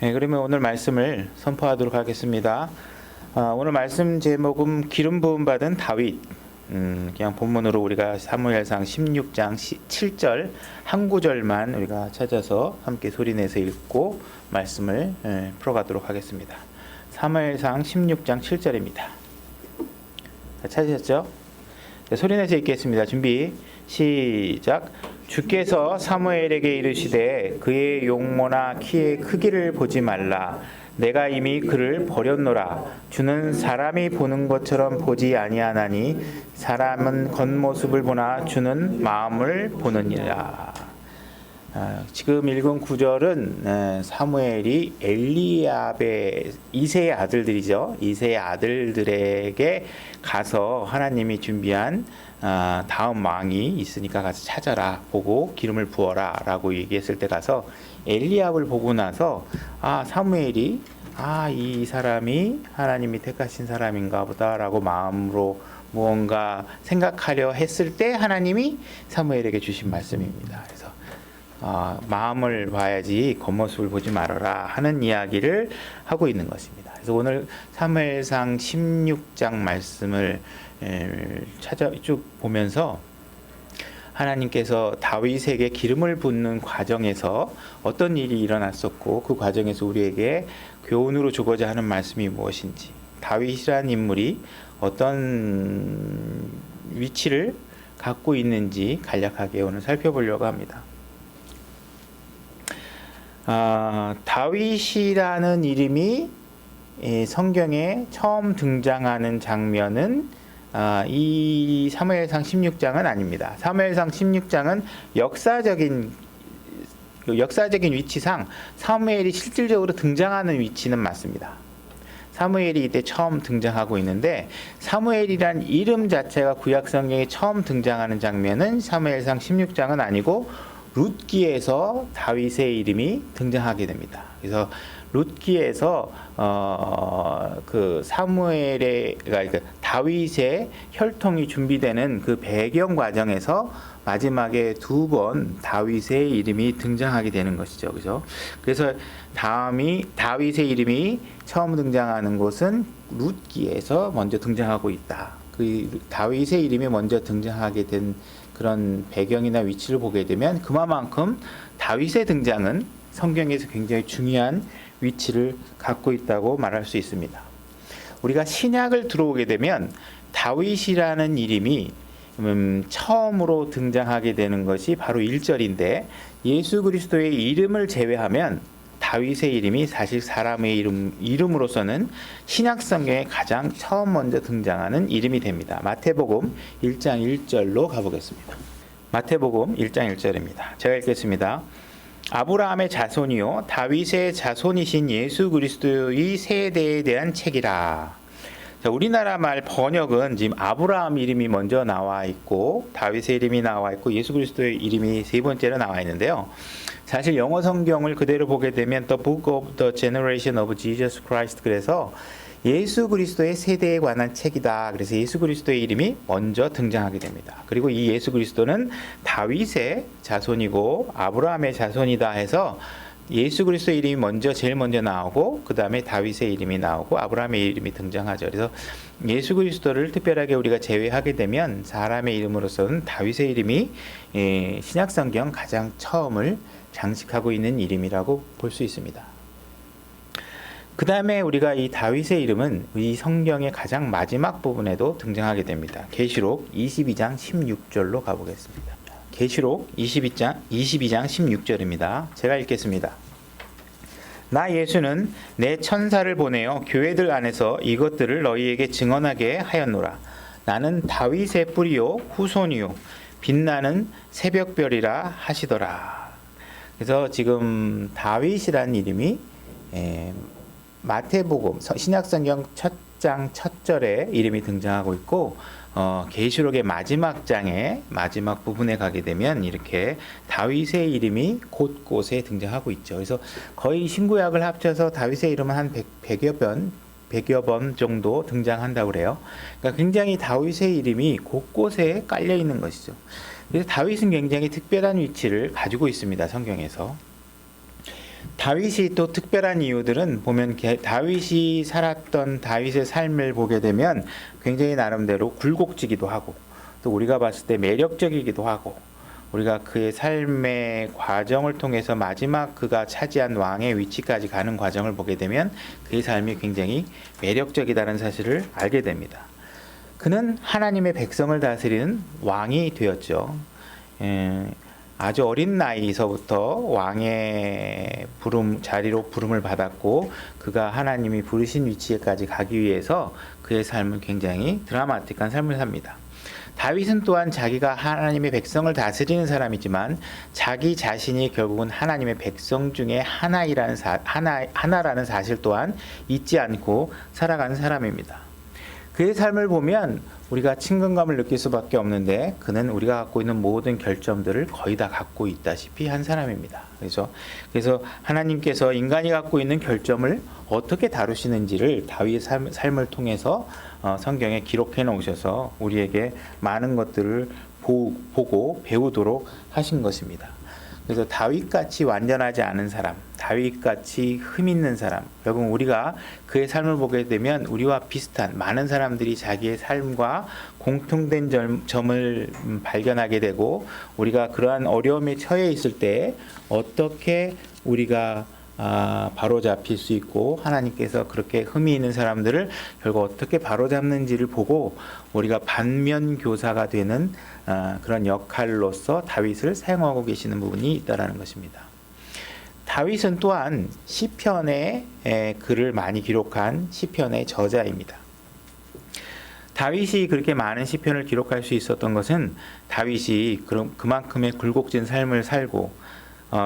네, 그러면 오늘 말씀을 선포하도록 하겠습니다. 오늘 말씀 제목은 기름 부음 받은 다윗. 그냥 본문으로 우리가 사무엘상 16장 7절 한 구절만 우리가 찾아서 함께 소리내서 읽고 말씀을 풀어가도록 하겠습니다. 사무엘상 16장 7절입니다. 찾으셨죠? 네, 소리내서 읽겠습니다. 준비 시작. 주께서 사무엘에게 이르시되 그의 용모나 키의 크기를 보지 말라. 내가 이미 그를 버렸노라. 주는 사람이 보는 것처럼 보지 아니하나니 사람은 겉모습을 보나 주는 마음을 보느니라. 지금 읽은 구절은 사무엘이 엘리압의 이세의 아들들이죠. 이세의 아들들에게 가서 하나님이 준비한 다음 왕이 있으니까 가서 찾아라, 보고 기름을 부어라 라고 얘기했을 때 가서 엘리압을 보고 나서 사무엘이 이 사람이 하나님이 택하신 사람인가 보다 라고 마음으로 무언가 생각하려 했을 때 하나님이 사무엘에게 주신 말씀입니다. 그래서 마음을 봐야지 겉모습을 보지 말아라 하는 이야기를 하고 있는 것입니다. 그래서 오늘 사무엘상 16장 말씀을 쭉 보면서 하나님께서 다윗에게 기름을 붓는 과정에서 어떤 일이 일어났었고 그 과정에서 우리에게 교훈으로 주고자 하는 말씀이 무엇인지, 다윗이라는 인물이 어떤 위치를 갖고 있는지 간략하게 오늘 살펴보려고 합니다. 다윗이라는 이름이 성경에 처음 등장하는 장면은 이 사무엘상 16장은 아닙니다. 사무엘상 16장은 역사적인 위치상 사무엘이 실질적으로 등장하는 위치는 맞습니다. 사무엘이 이때 처음 등장하고 있는데 사무엘이란 이름 자체가 구약 성경에 처음 등장하는 장면은 사무엘상 16장은 아니고 룻기에서 다윗의 이름이 등장하게 됩니다. 그래서 룻기에서 그 사무엘의 그러니까 다윗의 혈통이 준비되는 그 배경 과정에서 마지막에 두 번 다윗의 이름이 등장하게 되는 것이죠. 그래서 다윗의 이름이 처음 등장하는 곳은 룻기에서 먼저 등장하고 있다. 그 다윗의 이름이 먼저 등장하게 된 그런 배경이나 위치를 보게 되면 그만큼 다윗의 등장은 성경에서 굉장히 중요한 위치를 갖고 있다고 말할 수 있습니다. 우리가 신약을 들어오게 되면 다윗이라는 이름이 처음으로 등장하게 되는 것이 바로 1절인데 예수 그리스도의 이름을 제외하면 다윗의 이름이 사실 사람의 이름으로서는 신약 성경에 가장 처음 먼저 등장하는 이름이 됩니다. 마태복음 1장 1절로 가보겠습니다. 마태복음 1장 1절입니다. 제가 읽겠습니다. 아브라함의 자손이요 다윗의 자손이신 예수 그리스도의 세대에 대한 책이라. 자, 우리나라 말 번역은 지금 아브라함 이름이 먼저 나와 있고 다윗의 이름이 나와 있고 예수 그리스도의 이름이 세 번째로 나와 있는데요. 사실 영어 성경을 그대로 보게 되면 The Book of the Generation of Jesus Christ, 그래서 예수 그리스도의 세대에 관한 책이다. 그래서 예수 그리스도의 이름이 먼저 등장하게 됩니다. 그리고 이 예수 그리스도는 다윗의 자손이고 아브라함의 자손이다 해서 예수 그리스도의 이름이 제일 먼저 나오고 그 다음에 다윗의 이름이 나오고 아브라함의 이름이 등장하죠. 그래서 예수 그리스도를 특별하게 우리가 제외하게 되면 사람의 이름으로서는 다윗의 이름이 신약 성경 가장 처음을 장식하고 있는 이름이라고 볼 수 있습니다. 그 다음에 우리가 이 다윗의 이름은 이 성경의 가장 마지막 부분에도 등장하게 됩니다. 계시록 22장 16절로 가보겠습니다. 계시록 22장 16절입니다. 제가 읽겠습니다. 나 예수는 내 천사를 보내어 교회들 안에서 이것들을 너희에게 증언하게 하였노라. 나는 다윗의 뿌리요 후손이요 빛나는 새벽별이라 하시더라. 그래서 지금 다윗이라는 이름이 마태복음 신약성경 첫 장 첫 절에 이름이 등장하고 있고 계시록의 마지막 장의 마지막 부분에 가게 되면 이렇게 다윗의 이름이 곳곳에 등장하고 있죠. 그래서 거의 신구약을 합쳐서 다윗의 이름은 한 100여 번 정도 등장한다고 그래요. 그러니까 굉장히 다윗의 이름이 곳곳에 깔려 있는 것이죠. 그래서 다윗은 굉장히 특별한 위치를 가지고 있습니다. 성경에서. 다윗이 또 특별한 이유들은 보면 다윗이 살았던 다윗의 삶을 보게 되면 굉장히 나름대로 굴곡지기도 하고 또 우리가 봤을 때 매력적이기도 하고 우리가 그의 삶의 과정을 통해서 마지막 그가 차지한 왕의 위치까지 가는 과정을 보게 되면 그의 삶이 굉장히 매력적이다는 사실을 알게 됩니다. 그는 하나님의 백성을 다스리는 왕이 되었죠. 아주 어린 나이서부터 왕의 자리로 부름을 받았고 그가 하나님이 부르신 위치에까지 가기 위해서 그의 삶은 굉장히 드라마틱한 삶을 삽니다. 다윗은 또한 자기가 하나님의 백성을 다스리는 사람이지만 자기 자신이 결국은 하나님의 백성 중에 하나라는 사실 또한 잊지 않고 살아가는 사람입니다. 그의 삶을 보면 우리가 친근감을 느낄 수밖에 없는데 그는 우리가 갖고 있는 모든 결점들을 거의 다 갖고 있다시피 한 사람입니다. 그래서 하나님께서 인간이 갖고 있는 결점을 어떻게 다루시는지를 다윗의 삶을 통해서 성경에 기록해 놓으셔서 우리에게 많은 것들을 보고 배우도록 하신 것입니다. 그래서 다윗같이 완전하지 않은 사람, 다윗같이 흠 있는 사람, 결국 우리가 그의 삶을 보게 되면 우리와 비슷한 많은 사람들이 자기의 삶과 공통된 점을 발견하게 되고 우리가 그러한 어려움에 처해 있을 때 어떻게 우리가 바로잡힐 수 있고 하나님께서 그렇게 흠이 있는 사람들을 결국 어떻게 바로잡는지를 보고 우리가 반면교사가 되는 그런 역할로서 다윗을 사용하고 계시는 부분이 있다라는 것입니다. 다윗은 또한 시편의 글을 많이 기록한 시편의 저자입니다. 다윗이 그렇게 많은 시편을 기록할 수 있었던 것은 다윗이 그만큼의 굴곡진 삶을 살고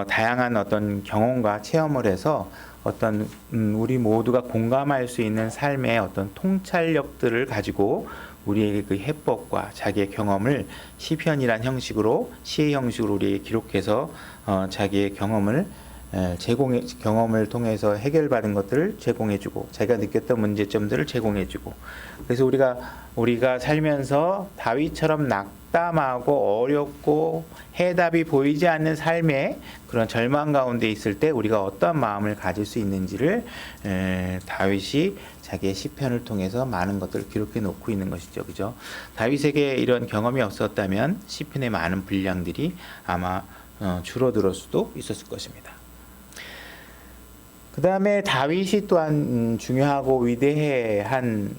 다양한 어떤 경험과 체험을 해서 어떤 우리 모두가 공감할 수 있는 삶의 어떤 통찰력들을 가지고 우리에게 그 해법과 자기의 경험을 시편이란 형식으로 시의 형식으로 우리에게 기록해서 자기의 경험을 경험을 통해서 해결받은 것들을 제공해주고 자기가 느꼈던 문제점들을 제공해주고 그래서 우리가 살면서 다윗처럼 낙담하고 어렵고 해답이 보이지 않는 삶의 그런 절망 가운데 있을 때 우리가 어떤 마음을 가질 수 있는지를 다윗이 자기의 시편을 통해서 많은 것들을 기록해 놓고 있는 것이죠. 그죠? 다윗에게 이런 경험이 없었다면 시편의 많은 분량들이 아마 줄어들 수도 있었을 것입니다. 그 다음에 다윗이 또한 중요하고 위대한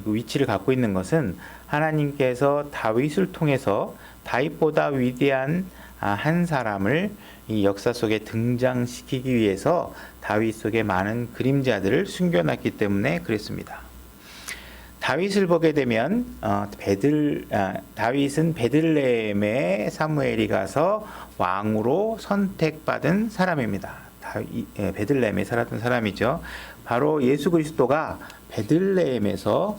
위치를 갖고 있는 것은 하나님께서 다윗을 통해서 다윗보다 위대한 한 사람을 이 역사 속에 등장시키기 위해서 다윗 속에 많은 그림자들을 숨겨놨기 때문에 그랬습니다. 다윗을 보게 되면 다윗은 베들레헴에 사무엘이 가서 왕으로 선택받은 사람입니다. 베들레헴에 살았던 사람이죠. 바로 예수 그리스도가 베들레헴에서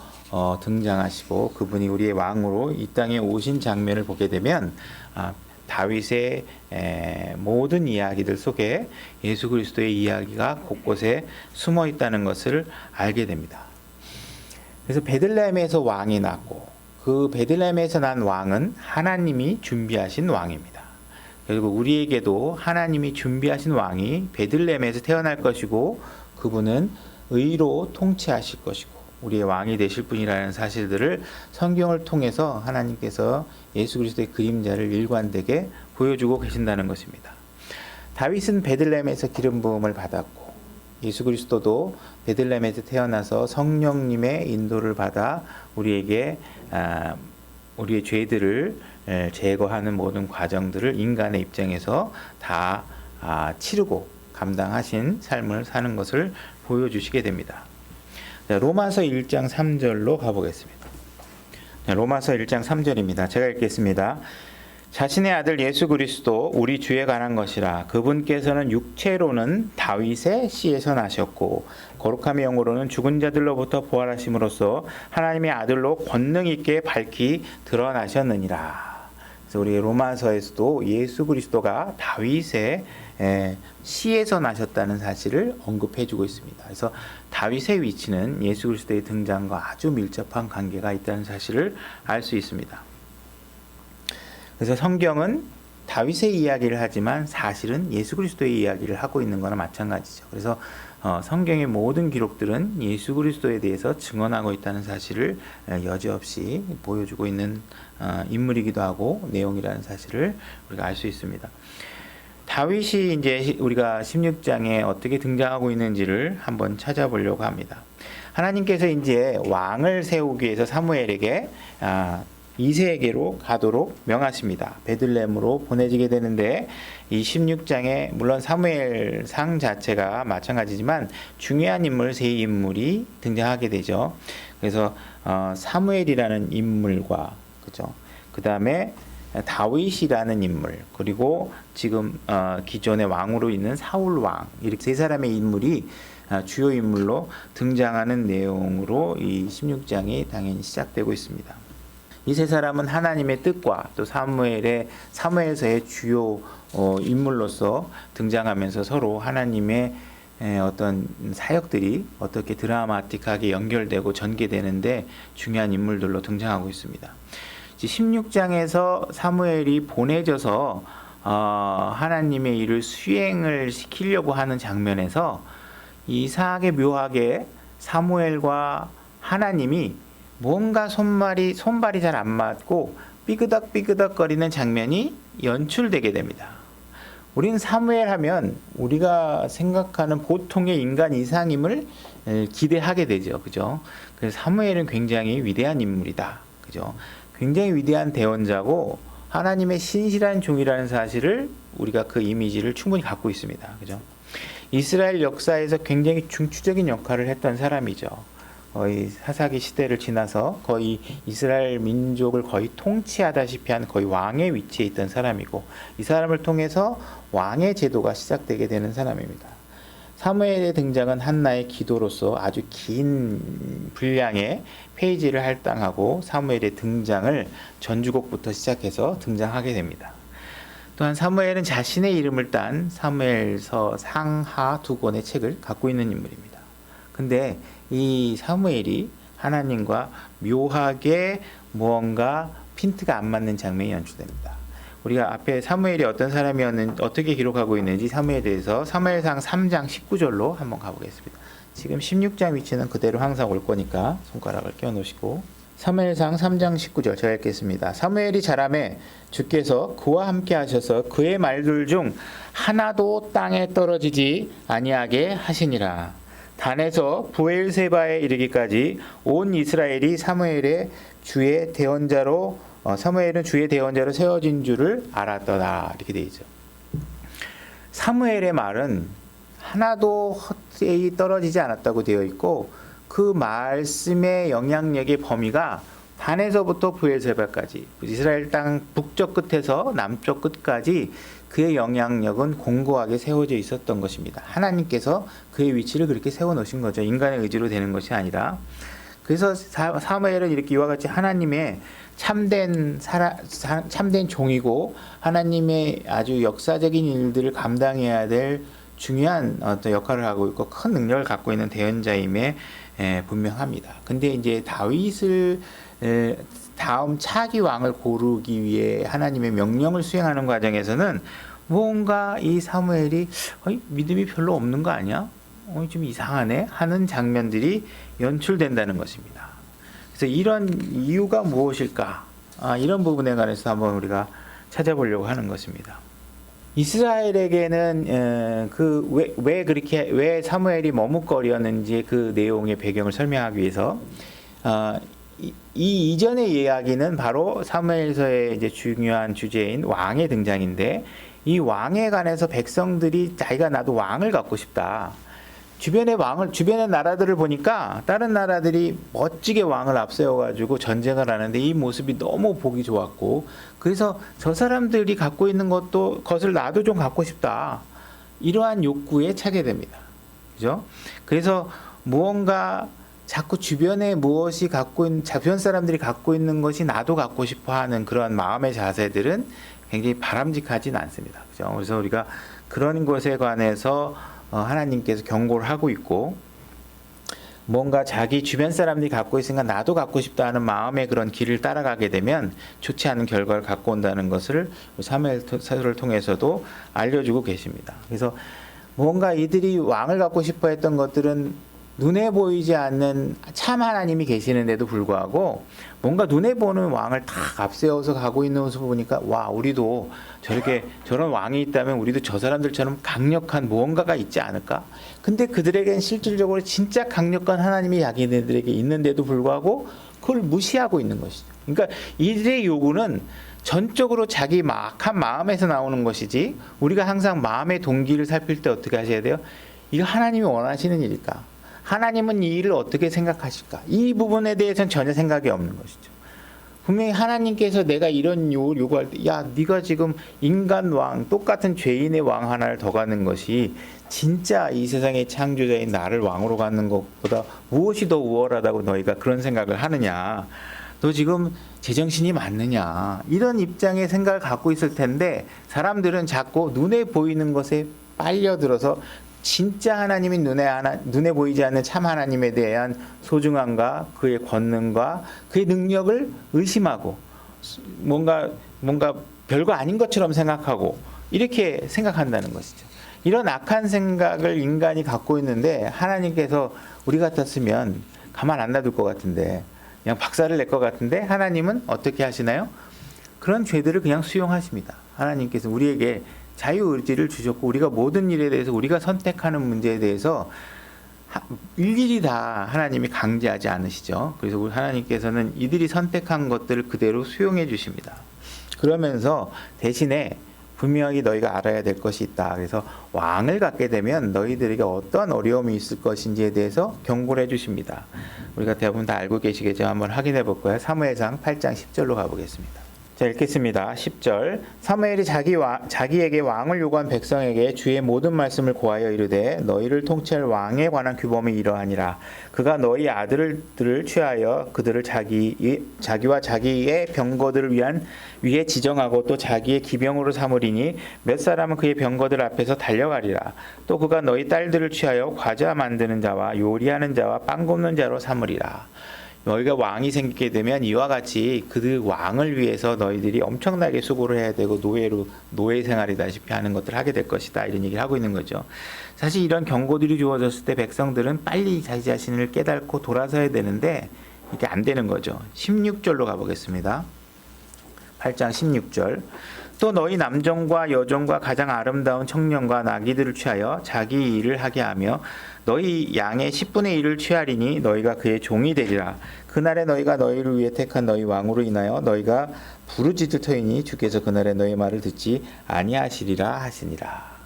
등장하시고 그분이 우리의 왕으로 이 땅에 오신 장면을 보게 되면 다윗의 모든 이야기들 속에 예수 그리스도의 이야기가 곳곳에 숨어 있다는 것을 알게 됩니다. 그래서 베들레헴에서 왕이 났고 그 베들레헴에서 난 왕은 하나님이 준비하신 왕입니다. 결국 우리에게도 하나님이 준비하신 왕이 베들레헴에서 태어날 것이고 그분은 의로 통치하실 것이고 우리의 왕이 되실 분이라는 사실들을 성경을 통해서 하나님께서 예수 그리스도의 그림자를 일관되게 보여주고 계신다는 것입니다. 다윗은 베들레헴에서 기름 부음을 받았고 예수 그리스도도 베들레헴에서 태어나서 성령님의 인도를 받아 우리에게 우리의 죄들을 제거하는 모든 과정들을 인간의 입장에서 다 치르고 감당하신 삶을 사는 것을 보여주시게 됩니다. 로마서 1장 3절로 가보겠습니다. 로마서 1장 3절입니다. 제가 읽겠습니다. 자신의 아들 예수 그리스도 우리 주에 관한 것이라 그분께서는 육체로는 다윗의 씨에서 나셨고 거룩함의 영으로는 죽은 자들로부터 부활하심으로써 하나님의 아들로 권능 있게 밝히 드러나셨느니라. 그래서 우리 로마서에서도 예수 그리스도가 다윗의 씨에서 나셨다는 사실을 언급해주고 있습니다. 그래서 다윗의 위치는 예수 그리스도의 등장과 아주 밀접한 관계가 있다는 사실을 알 수 있습니다. 그래서 성경은 다윗의 이야기를 하지만 사실은 예수 그리스도의 이야기를 하고 있는 거나 마찬가지죠. 그래서 성경의 모든 기록들은 예수 그리스도에 대해서 증언하고 있다는 사실을 여지없이 보여주고 있는 인물이기도 하고 내용이라는 사실을 우리가 알 수 있습니다. 다윗이 이제 우리가 16장에 어떻게 등장하고 있는지를 한번 찾아보려고 합니다. 하나님께서 이제 왕을 세우기 위해서 사무엘에게 이새에게로 가도록 명하십니다. 베들레헴으로 보내지게 되는데 이 16장에 물론 사무엘상 자체가 마찬가지지만 중요한 인물 세 인물이 등장하게 되죠. 그래서 사무엘이라는 인물과 그죠. 그다음에 다윗이라는 인물 그리고 지금 기존의 왕으로 있는 사울 왕 이렇게 세 사람의 인물이 주요 인물로 등장하는 내용으로 이 16장이 당연히 시작되고 있습니다. 이 세 사람은 하나님의 뜻과 또 사무엘서의 주요 인물로서 등장하면서 서로 하나님의 어떤 사역들이 어떻게 드라마틱하게 연결되고 전개되는데 중요한 인물들로 등장하고 있습니다. 16장에서 사무엘이 보내져서 하나님의 일을 수행을 시키려고 하는 장면에서 이상하게 묘하게 사무엘과 하나님이 뭔가 손발이 잘 안 맞고 삐그덕 거리는 장면이 연출되게 됩니다. 우리는 사무엘 하면 우리가 생각하는 보통의 인간 이상임을 기대하게 되죠. 그죠? 그래서 사무엘은 굉장히 위대한 인물이다. 그죠? 굉장히 위대한 대언자고 하나님의 신실한 종이라는 사실을 우리가 그 이미지를 충분히 갖고 있습니다. 그죠? 이스라엘 역사에서 굉장히 중추적인 역할을 했던 사람이죠. 거의 사사기 시대를 지나서 거의 이스라엘 민족을 거의 통치하다시피 한 거의 왕의 위치에 있던 사람이고 이 사람을 통해서 왕의 제도가 시작되게 되는 사람입니다. 사무엘의 등장은 한나의 기도로서 아주 긴 분량의 페이지를 할당하고 사무엘의 등장을 전주곡부터 시작해서 등장하게 됩니다. 또한 사무엘은 자신의 이름을 딴 사무엘서 상하 두 권의 책을 갖고 있는 인물입니다. 근데 이 사무엘이 하나님과 묘하게 무언가 핀트가 안 맞는 장면이 연출됩니다. 우리가 앞에 사무엘이 어떤 사람이었는지 어떻게 기록하고 있는지 사무엘에 대해서 사무엘상 3장 19절로 한번 가보겠습니다. 지금 16장 위치는 그대로 항상 올 거니까 손가락을 끼워 놓으시고 사무엘상 3장 19절 제가 읽겠습니다. 사무엘이 자라매 주께서 그와 함께 하셔서 그의 말들 중 하나도 땅에 떨어지지 아니하게 하시니라. 단에서 브엘세바에 이르기까지 온 이스라엘이 사무엘은 주의 대언자로 세워진 줄을 알았더라. 이렇게 되어 있죠. 사무엘의 말은 하나도 헛되이 떨어지지 않았다고 되어 있고 그 말씀의 영향력의 범위가 단에서부터 브엘세바까지 이스라엘 땅 북쪽 끝에서 남쪽 끝까지 그의 영향력은 공고하게 세워져 있었던 것입니다. 하나님께서 그의 위치를 그렇게 세워놓으신 거죠. 인간의 의지로 되는 것이 아니라. 그래서 사무엘은 이렇게 이와 같이 하나님의 참된 종이고 하나님의 아주 역사적인 일들을 감당해야 될 중요한 어떤 역할을 하고 있고 큰 능력을 갖고 있는 대언자임에 분명합니다. 근데 이제 다윗을 다음 차기 왕을 고르기 위해 하나님의 명령을 수행하는 과정에서는 뭔가 이 사무엘이 믿음이 별로 없는 거 아니야? 좀 이상하네 하는 장면들이 연출된다는 것입니다. 그래서 이런 이유가 무엇일까? 이런 부분에 관해서 한번 우리가 찾아보려고 하는 것입니다. 이스라엘에게는 왜 사무엘이 머뭇거렸는지 그 내용의 배경을 설명하기 위해서 이 이전의 이야기는 바로 사무엘서의 이제 중요한 주제인 왕의 등장인데 이 왕에 관해서 백성들이 자기가 나도 왕을 갖고 싶다. 주변의 나라들을 보니까 다른 나라들이 멋지게 왕을 앞세워가지고 전쟁을 하는데 이 모습이 너무 보기 좋았고 그래서 저 사람들이 갖고 있는 것을 나도 좀 갖고 싶다. 이러한 욕구에 차게 됩니다. 그죠? 그래서 무언가 자꾸 주변에 무엇이 주변 사람들이 갖고 있는 것이 나도 갖고 싶어 하는 그런 마음의 자세들은 굉장히 바람직하진 않습니다. 그죠? 그래서 우리가 그런 것에 관해서 하나님께서 경고를 하고 있고 뭔가 자기 주변 사람들이 갖고 있으니까 나도 갖고 싶다 하는 마음의 그런 길을 따라가게 되면 좋지 않은 결과를 갖고 온다는 것을 사무엘서를 통해서도 알려주고 계십니다. 그래서 뭔가 이들이 왕을 갖고 싶어 했던 것들은 눈에 보이지 않는 참 하나님이 계시는데도 불구하고 뭔가 눈에 보는 왕을 탁 앞세워서 가고 있는 모습을 보니까 와, 우리도 저런 왕이 있다면 우리도 저 사람들처럼 강력한 무언가가 있지 않을까? 근데 그들에겐 실질적으로 진짜 강력한 하나님이 자기네들에게 있는데도 불구하고 그걸 무시하고 있는 것이죠. 그러니까 이들의 요구는 전적으로 자기 막한 마음에서 나오는 것이지, 우리가 항상 마음의 동기를 살필 때 어떻게 하셔야 돼요? 이거 하나님이 원하시는 일일까? 하나님은 이 일을 어떻게 생각하실까? 이 부분에 대해서는 전혀 생각이 없는 것이죠. 분명히 하나님께서 내가 이런 요구할 때, 야, 네가 지금 인간 왕, 똑같은 죄인의 왕 하나를 더 갖는 것이 진짜 이 세상의 창조자인 나를 왕으로 갖는 것보다 무엇이 더 우월하다고 너희가 그런 생각을 하느냐? 너 지금 제정신이 맞느냐? 이런 입장의 생각을 갖고 있을 텐데, 사람들은 자꾸 눈에 보이는 것에 빨려들어서 진짜 하나님이 눈에 보이지 않는 참 하나님에 대한 소중함과 그의 권능과 그의 능력을 의심하고 뭔가 별거 아닌 것처럼 생각하고 이렇게 생각한다는 것이죠. 이런 악한 생각을 인간이 갖고 있는데 하나님께서 우리 같았으면 가만 안 놔둘 것 같은데, 그냥 박살을 낼 것 같은데, 하나님은 어떻게 하시나요? 그런 죄들을 그냥 수용하십니다. 하나님께서 우리에게 자유의지를 주셨고, 우리가 모든 일에 대해서 우리가 선택하는 문제에 대해서 일일이 다 하나님이 강제하지 않으시죠. 그래서 우리 하나님께서는 이들이 선택한 것들을 그대로 수용해 주십니다. 그러면서 대신에 분명히 너희가 알아야 될 것이 있다. 그래서 왕을 갖게 되면 너희들에게 어떤 어려움이 있을 것인지에 대해서 경고를 해 주십니다. 우리가 대부분 다 알고 계시겠지만 한번 확인해 볼 거예요. 사무엘상 8장 10절로 가보겠습니다. 자, 읽겠습니다. 10절. 사무엘이 자기에게 왕을 요구한 백성에게 주의 모든 말씀을 고하여 이르되 너희를 통치할 왕에 관한 규범이 이러하니라. 그가 너희 아들들을 취하여 그들을 자기와 자기의 병거들을 위해 지정하고 또 자기의 기병으로 삼으리니 몇 사람은 그의 병거들 앞에서 달려가리라. 또 그가 너희 딸들을 취하여 과자 만드는 자와 요리하는 자와 빵 굽는 자로 삼으리라. 너희가 왕이 생기게 되면 이와 같이 그 왕을 위해서 너희들이 엄청나게 수고를 해야 되고 노예 생활이다시피 하는 것들을 하게 될 것이다, 이런 얘기를 하고 있는 거죠. 사실 이런 경고들이 주어졌을 때 백성들은 빨리 자기 자신을 깨닫고 돌아서야 되는데 이게 안 되는 거죠. 16절로 가보겠습니다. 8장 16절. 또 너희 남종과 여종과 가장 아름다운 청년과 나귀들을 취하여 자기 일을 하게 하며 너희 양의 10분의 1을 취하리니 너희가 그의 종이 되리라. 그날에 너희가 너희를 위해 택한 너희 왕으로 인하여 너희가 부르짖을 터이니 주께서 그날에 너희 말을 듣지 아니하시리라 하시니라.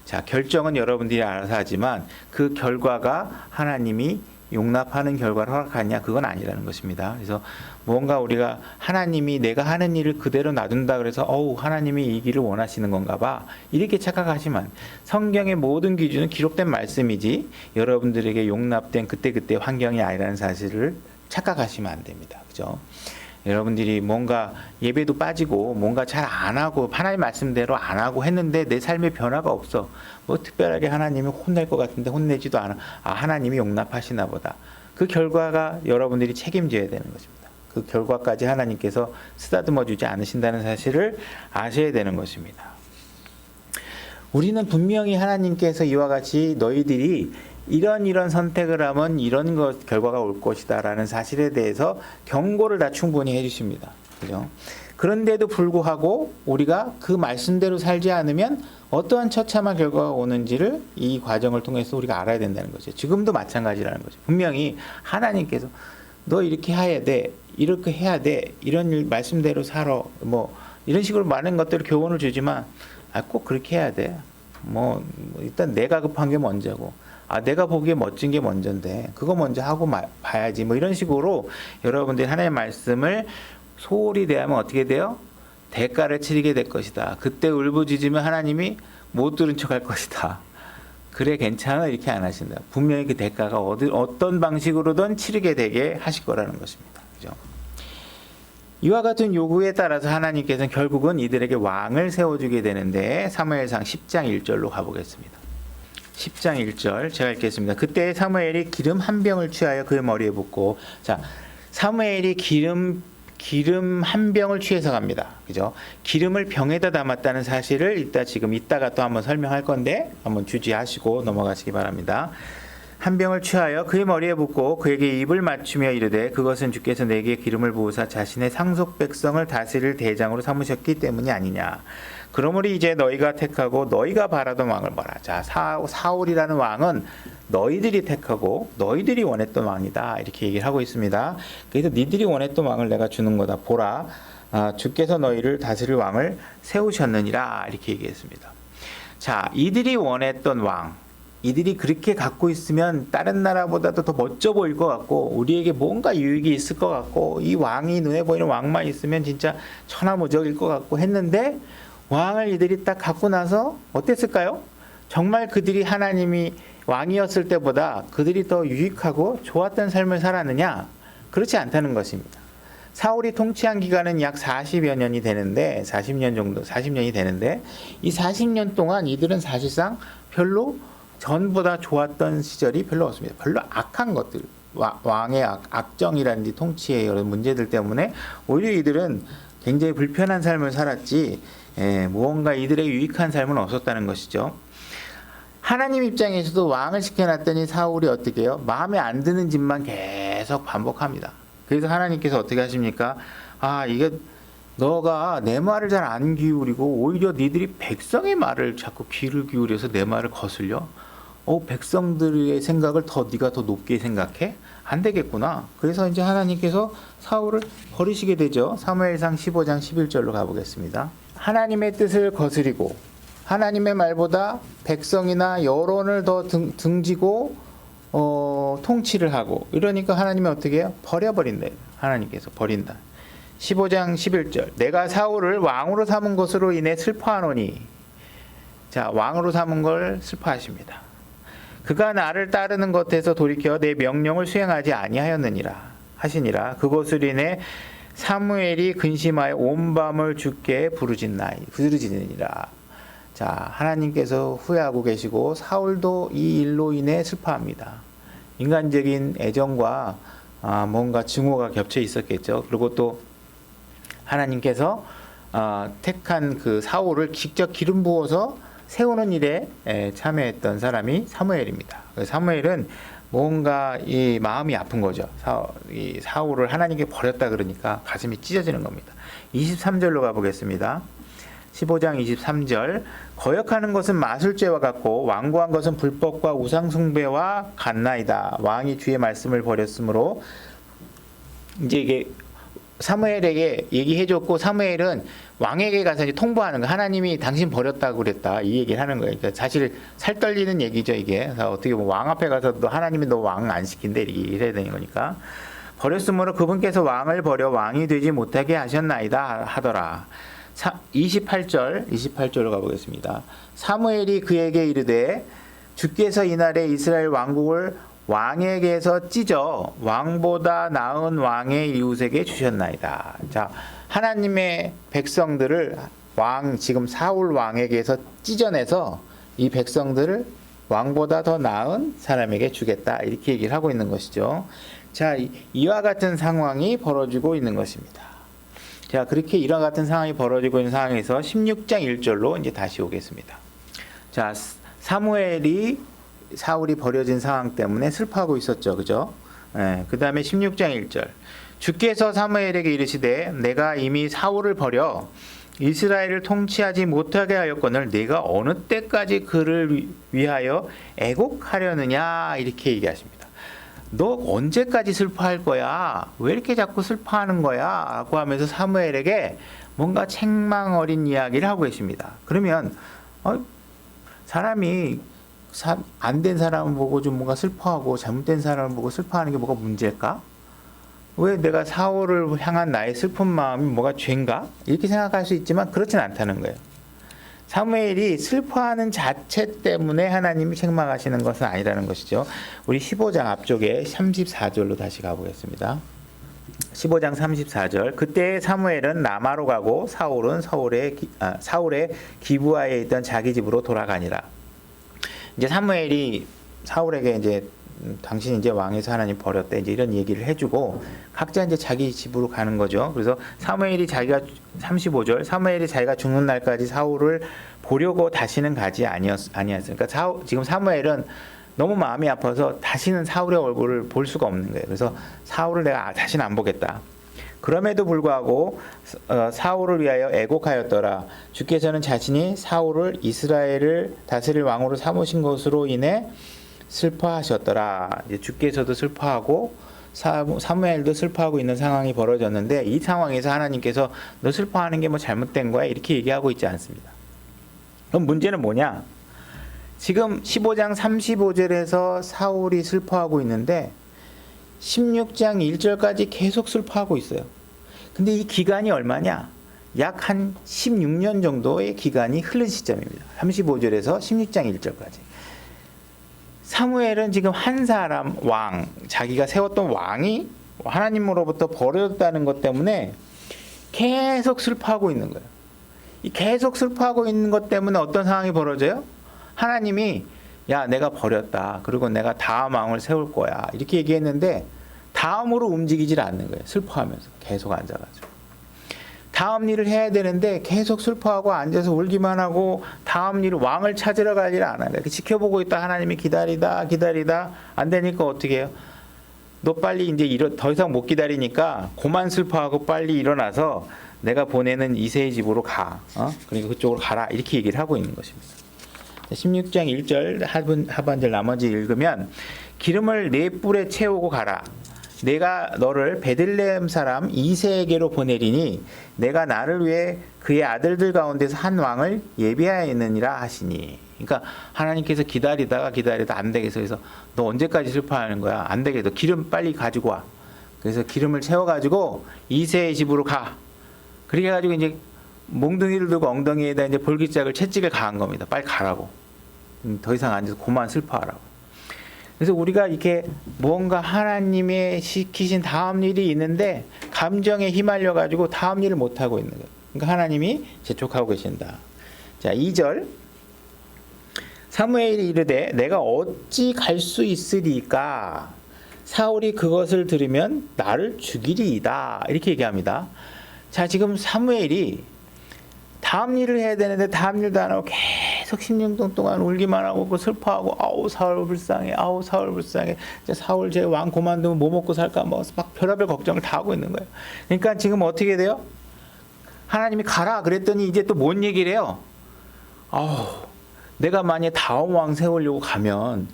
자, 결정은 여러분들이 알아서 하지만 그 결과가 하나님이 용납하는 결과를 허락하냐, 그건 아니라는 것입니다. 그래서 뭔가 우리가 하나님이 내가 하는 일을 그대로 놔둔다 그래서 하나님이 이 길을 원하시는 건가 봐, 이렇게 착각하지만 성경의 모든 기준은 기록된 말씀이지 여러분들에게 용납된 그때그때 환경이 아니라는 사실을 착각하시면 안 됩니다. 그죠? 여러분들이 뭔가 예배도 빠지고 뭔가 잘 안 하고 하나님 말씀대로 안 하고 했는데 내 삶에 변화가 없어. 뭐 특별하게 하나님이 혼낼 것 같은데 혼내지도 않아. 하나님이 용납하시나 보다. 그 결과가 여러분들이 책임져야 되는 것입니다. 그 결과까지 하나님께서 쓰다듬어 주지 않으신다는 사실을 아셔야 되는 것입니다. 우리는 분명히 하나님께서 이와 같이 너희들이 이런 선택을 하면 이런 결과가 올 것이다 라는 사실에 대해서 경고를 다 충분히 해주십니다. 그죠? 그런데도 불구하고 우리가 그 말씀대로 살지 않으면 어떠한 처참한 결과가 오는지를 이 과정을 통해서 우리가 알아야 된다는 거죠. 지금도 마찬가지라는 거죠. 분명히 하나님께서 너 이렇게 해야 돼, 이렇게 해야 돼, 이런 말씀대로 살아, 뭐 이런 식으로 많은 것들을 교훈을 주지만 꼭 그렇게 해야 돼. 일단 내가 급한 게 먼저고, 내가 보기에 멋진 게 먼저인데 그거 먼저 하고 봐야지, 뭐 이런 식으로 여러분들이 하나님의 말씀을 소홀히 대하면 어떻게 돼요? 대가를 치르게 될 것이다. 그때 울부짖으면 하나님이 못 들은 척 할 것이다. 그래 괜찮아, 이렇게 안 하신다. 분명히 그 대가가 어떤 방식으로든 치르게 되게 하실 거라는 것입니다. 그죠? 이와 같은 요구에 따라서 하나님께서는 결국은 이들에게 왕을 세워주게 되는데 사무엘상 10장 1절로 가보겠습니다. 10장 1절 제가 읽겠습니다. 그때 사무엘이 기름 한 병을 취하여 그의 머리에 붓고, 자, 사무엘이 기름 한 병을 취해서 갑니다. 그죠? 기름을 병에다 담았다는 사실을 이따가 또 한번 설명할 건데 한번 주지하시고 넘어가시기 바랍니다. 한 병을 취하여 그의 머리에 붓고 그에게 입을 맞추며 이르되 그것은 주께서 내게 기름을 부으사 자신의 상속 백성을 다스릴 대장으로 삼으셨기 때문이 아니냐. 그러므로 이제 너희가 택하고 너희가 바라던 왕을 보라. 자, 사울이라는 왕은 너희들이 택하고 너희들이 원했던 왕이다. 이렇게 얘기를 하고 있습니다. 그래서 니들이 원했던 왕을 내가 주는 거다. 보라. 주께서 너희를 다스릴 왕을 세우셨느니라. 이렇게 얘기했습니다. 자, 이들이 원했던 왕. 이들이 그렇게 갖고 있으면 다른 나라보다도 더 멋져 보일 것 같고 우리에게 뭔가 유익이 있을 것 같고 이 왕이 눈에 보이는 왕만 있으면 진짜 천하무적일 것 같고 했는데 왕을 이들이 딱 갖고 나서 어땠을까요? 정말 그들이 하나님이 왕이었을 때보다 그들이 더 유익하고 좋았던 삶을 살았느냐? 그렇지 않다는 것입니다. 사울이 통치한 기간은 약 40여 년이 되는데 40년이 되는데 이 40년 동안 이들은 사실상 별로 전보다 좋았던 시절이 별로 없습니다. 별로 악한 것들, 왕의 악정이라든지 통치의 이런 문제들 때문에 오히려 이들은 굉장히 불편한 삶을 살았지 무언가 이들의 유익한 삶은 없었다는 것이죠. 하나님 입장에서도 왕을 시켜놨더니 사울이 어떻게 해요? 마음에 안 드는 짓만 계속 반복합니다. 그래서 하나님께서 어떻게 하십니까? 이게 너가 내 말을 잘 안 기울이고 오히려 니들이 백성의 말을 자꾸 귀를 기울여서 내 말을 거슬려? 백성들의 생각을 네가 더 높게 생각해? 안 되겠구나. 그래서 이제 하나님께서 사울을 버리시게 되죠. 사무엘상 15장 11절로 가보겠습니다. 하나님의 뜻을 거스리고 하나님의 말보다 백성이나 여론을 더 등지고 통치를 하고 이러니까 하나님이 어떻게 해요? 버려버린다. 하나님께서 버린다. 15장 11절 내가 사울을 왕으로 삼은 것으로 인해 슬퍼하노니, 자, 왕으로 삼은 걸 슬퍼하십니다. 그가 나를 따르는 것에서 돌이켜 내 명령을 수행하지 아니하였느니라 하시니라. 그것으로 인해 사무엘이 근심하여 온 밤을 주께 부르짖느니라. 자, 하나님께서 후회하고 계시고 사울도 이 일로 인해 슬퍼합니다. 인간적인 애정과 뭔가 증오가 겹쳐 있었겠죠. 그리고 또 하나님께서 택한 그 사울을 직접 기름 부어서 세우는 일에 참여했던 사람이 사무엘입니다. 사무엘은 뭔가 이 마음이 아픈 거죠. 이 사울을 하나님께 버렸다 그러니까 가슴이 찢어지는 겁니다. 23절로 가보겠습니다. 15장 23절 거역하는 것은 마술죄와 같고 완고한 것은 불법과 우상숭배와 같나이다. 왕이 주의 말씀을 버렸으므로 이제 이게 사무엘에게 얘기해줬고 사무엘은 왕에게 가서 이제 통보하는 거. 하나님이 당신 버렸다고 그랬다. 이 얘기를 하는 거예요. 그러니까 사실 살 떨리는 얘기죠, 이게. 어떻게 보면 왕 앞에 가서도 하나님이 너 왕 안 시킨대. 이렇게 얘기를 해야 되는 거니까. 버렸으므로 그분께서 왕을 버려 왕이 되지 못하게 하셨나이다 하더라. 28절로 가보겠습니다. 사무엘이 그에게 이르되 주께서 이날에 이스라엘 왕국을 왕에게서 찢어 왕보다 나은 왕의 이웃에게 주셨나이다. 자, 하나님의 백성들을 지금 사울 왕에게서 찢어내서 이 백성들을 왕보다 더 나은 사람에게 주겠다. 이렇게 얘기를 하고 있는 것이죠. 자, 이와 같은 상황이 벌어지고 있는 것입니다. 자, 그렇게 이와 같은 상황이 벌어지고 있는 상황에서 16장 1절로 이제 다시 오겠습니다. 자, 사울이 버려진 상황 때문에 슬퍼하고 있었죠. 그죠? 그 다음에 16장 1절. 주께서 사무엘에게 이르시되 내가 이미 사울을 버려 이스라엘을 통치하지 못하게 하였거늘 내가 어느 때까지 그를 위하여 애곡하려느냐 이렇게 얘기하십니다. 너 언제까지 슬퍼할 거야? 왜 이렇게 자꾸 슬퍼하는 거야? 라고 하면서 사무엘에게 뭔가 책망 어린 이야기를 하고 계십니다. 그러면 사람이 안 된 사람을 보고 좀 뭔가 슬퍼하고 잘못된 사람을 보고 슬퍼하는 게 뭐가 문제일까? 왜 내가 사울을 향한 나의 슬픈 마음이 뭐가 죄인가? 이렇게 생각할 수 있지만 그렇진 않다는 거예요. 사무엘이 슬퍼하는 자체 때문에 하나님이 책망하시는 것은 아니라는 것이죠. 우리 15장 앞쪽에 34절로 다시 가보겠습니다. 15장 34절. 그때 사무엘은 라마로 가고 사울은 사울의 기브아에 있던 자기 집으로 돌아가니라. 이제 사무엘이 사울에게 이제 당신 이제 왕에서 하나님 버렸대 이제 이런 얘기를 해주고 각자 이제 자기 집으로 가는 거죠. 그래서 사무엘이 자기가 35절 사무엘이 자기가 죽는 날까지 사울을 보려고 다시는 가지 아니었어요. 그러니까 지금 사무엘은 너무 마음이 아파서 다시는 사울의 얼굴을 볼 수가 없는 거예요. 그래서 사울을 내가 다시는 안 보겠다. 그럼에도 불구하고 사울을 위하여 애곡하였더라. 주께서는 자신이 사울을 이스라엘을 다스릴 왕으로 삼으신 것으로 인해 슬퍼하셨더라. 이제 주께서도 슬퍼하고 사무엘도 슬퍼하고 있는 상황이 벌어졌는데 이 상황에서 하나님께서 너 슬퍼하는 게 뭐 잘못된 거야? 이렇게 얘기하고 있지 않습니다. 그럼 문제는 뭐냐? 지금 15장 35절에서 사울이 슬퍼하고 있는데 16장 1절까지 계속 슬퍼하고 있어요. 근데 이 기간이 얼마냐? 약 한 16년 정도의 기간이 흐른 시점입니다. 35절에서 16장 1절까지. 사무엘은 지금 한 사람 왕, 자기가 세웠던 왕이 하나님으로부터 버려졌다는 것 때문에 계속 슬퍼하고 있는 거예요. 이 계속 슬퍼하고 있는 것 때문에 어떤 상황이 벌어져요? 하나님이 야 내가 버렸다. 그리고 내가 다음 왕을 세울 거야. 이렇게 얘기했는데 다음으로 움직이질 않는 거예요. 슬퍼하면서 계속 앉아가지고. 다음 일을 해야 되는데 계속 슬퍼하고 앉아서 울기만 하고 다음 일 왕을 찾으러 가지를 않아요. 이렇게 지켜보고 있다 하나님이 기다리다 안 되니까 어떻게 해요? 너 빨리 이제 더 이상 못 기다리니까 그만 슬퍼하고 빨리 일어나서 내가 보내는 이새의 집으로 가. 그러니까 그쪽으로 가라. 이렇게 얘기를 하고 있는 것입니다. 16장 1절 하반절 나머지 읽으면 기름을 네 뿔에 채우고 가라. 내가 너를 베들레헴 사람 이새에게로 보내리니 내가 나를 위해 그의 아들들 가운데서 한 왕을 예비하였느니라 하시니. 그러니까 하나님께서 기다리다가 안 되겠어. 그래서 너 언제까지 슬퍼하는 거야? 안 되겠어. 기름 빨리 가지고 와. 그래서 기름을 채워가지고 이새의 집으로 가. 그렇게 해가지고 이제 몽둥이를 들고 엉덩이에다 이제 볼기짝을 채찍을 가한 겁니다. 빨리 가라고. 더 이상 앉아서 그만 슬퍼하라고. 그래서 우리가 이렇게 뭔가 하나님의 시키신 다음 일이 있는데 감정에 휘말려 가지고 다음 일을 못 하고 있는 거예요. 그러니까 하나님이 재촉하고 계신다. 자, 2절. 사무엘이 이르되 내가 어찌 갈 수 있으리까? 사울이 그것을 들으면 나를 죽이리이다. 이렇게 얘기합니다. 자, 지금 사무엘이 다음 일을 해야 되는데 다음 일도 안 하고 계속 16년 동안 울기만 하고 슬퍼하고 아우 사울 불쌍해. 사울 제 왕 그만두면 뭐 먹고 살까 막 별의별 걱정을 다 하고 있는 거예요. 그러니까 지금 어떻게 돼요? 하나님이 가라 그랬더니 이제 또 뭔 얘기를 해요? 내가 만약에 다음 왕 세우려고 가면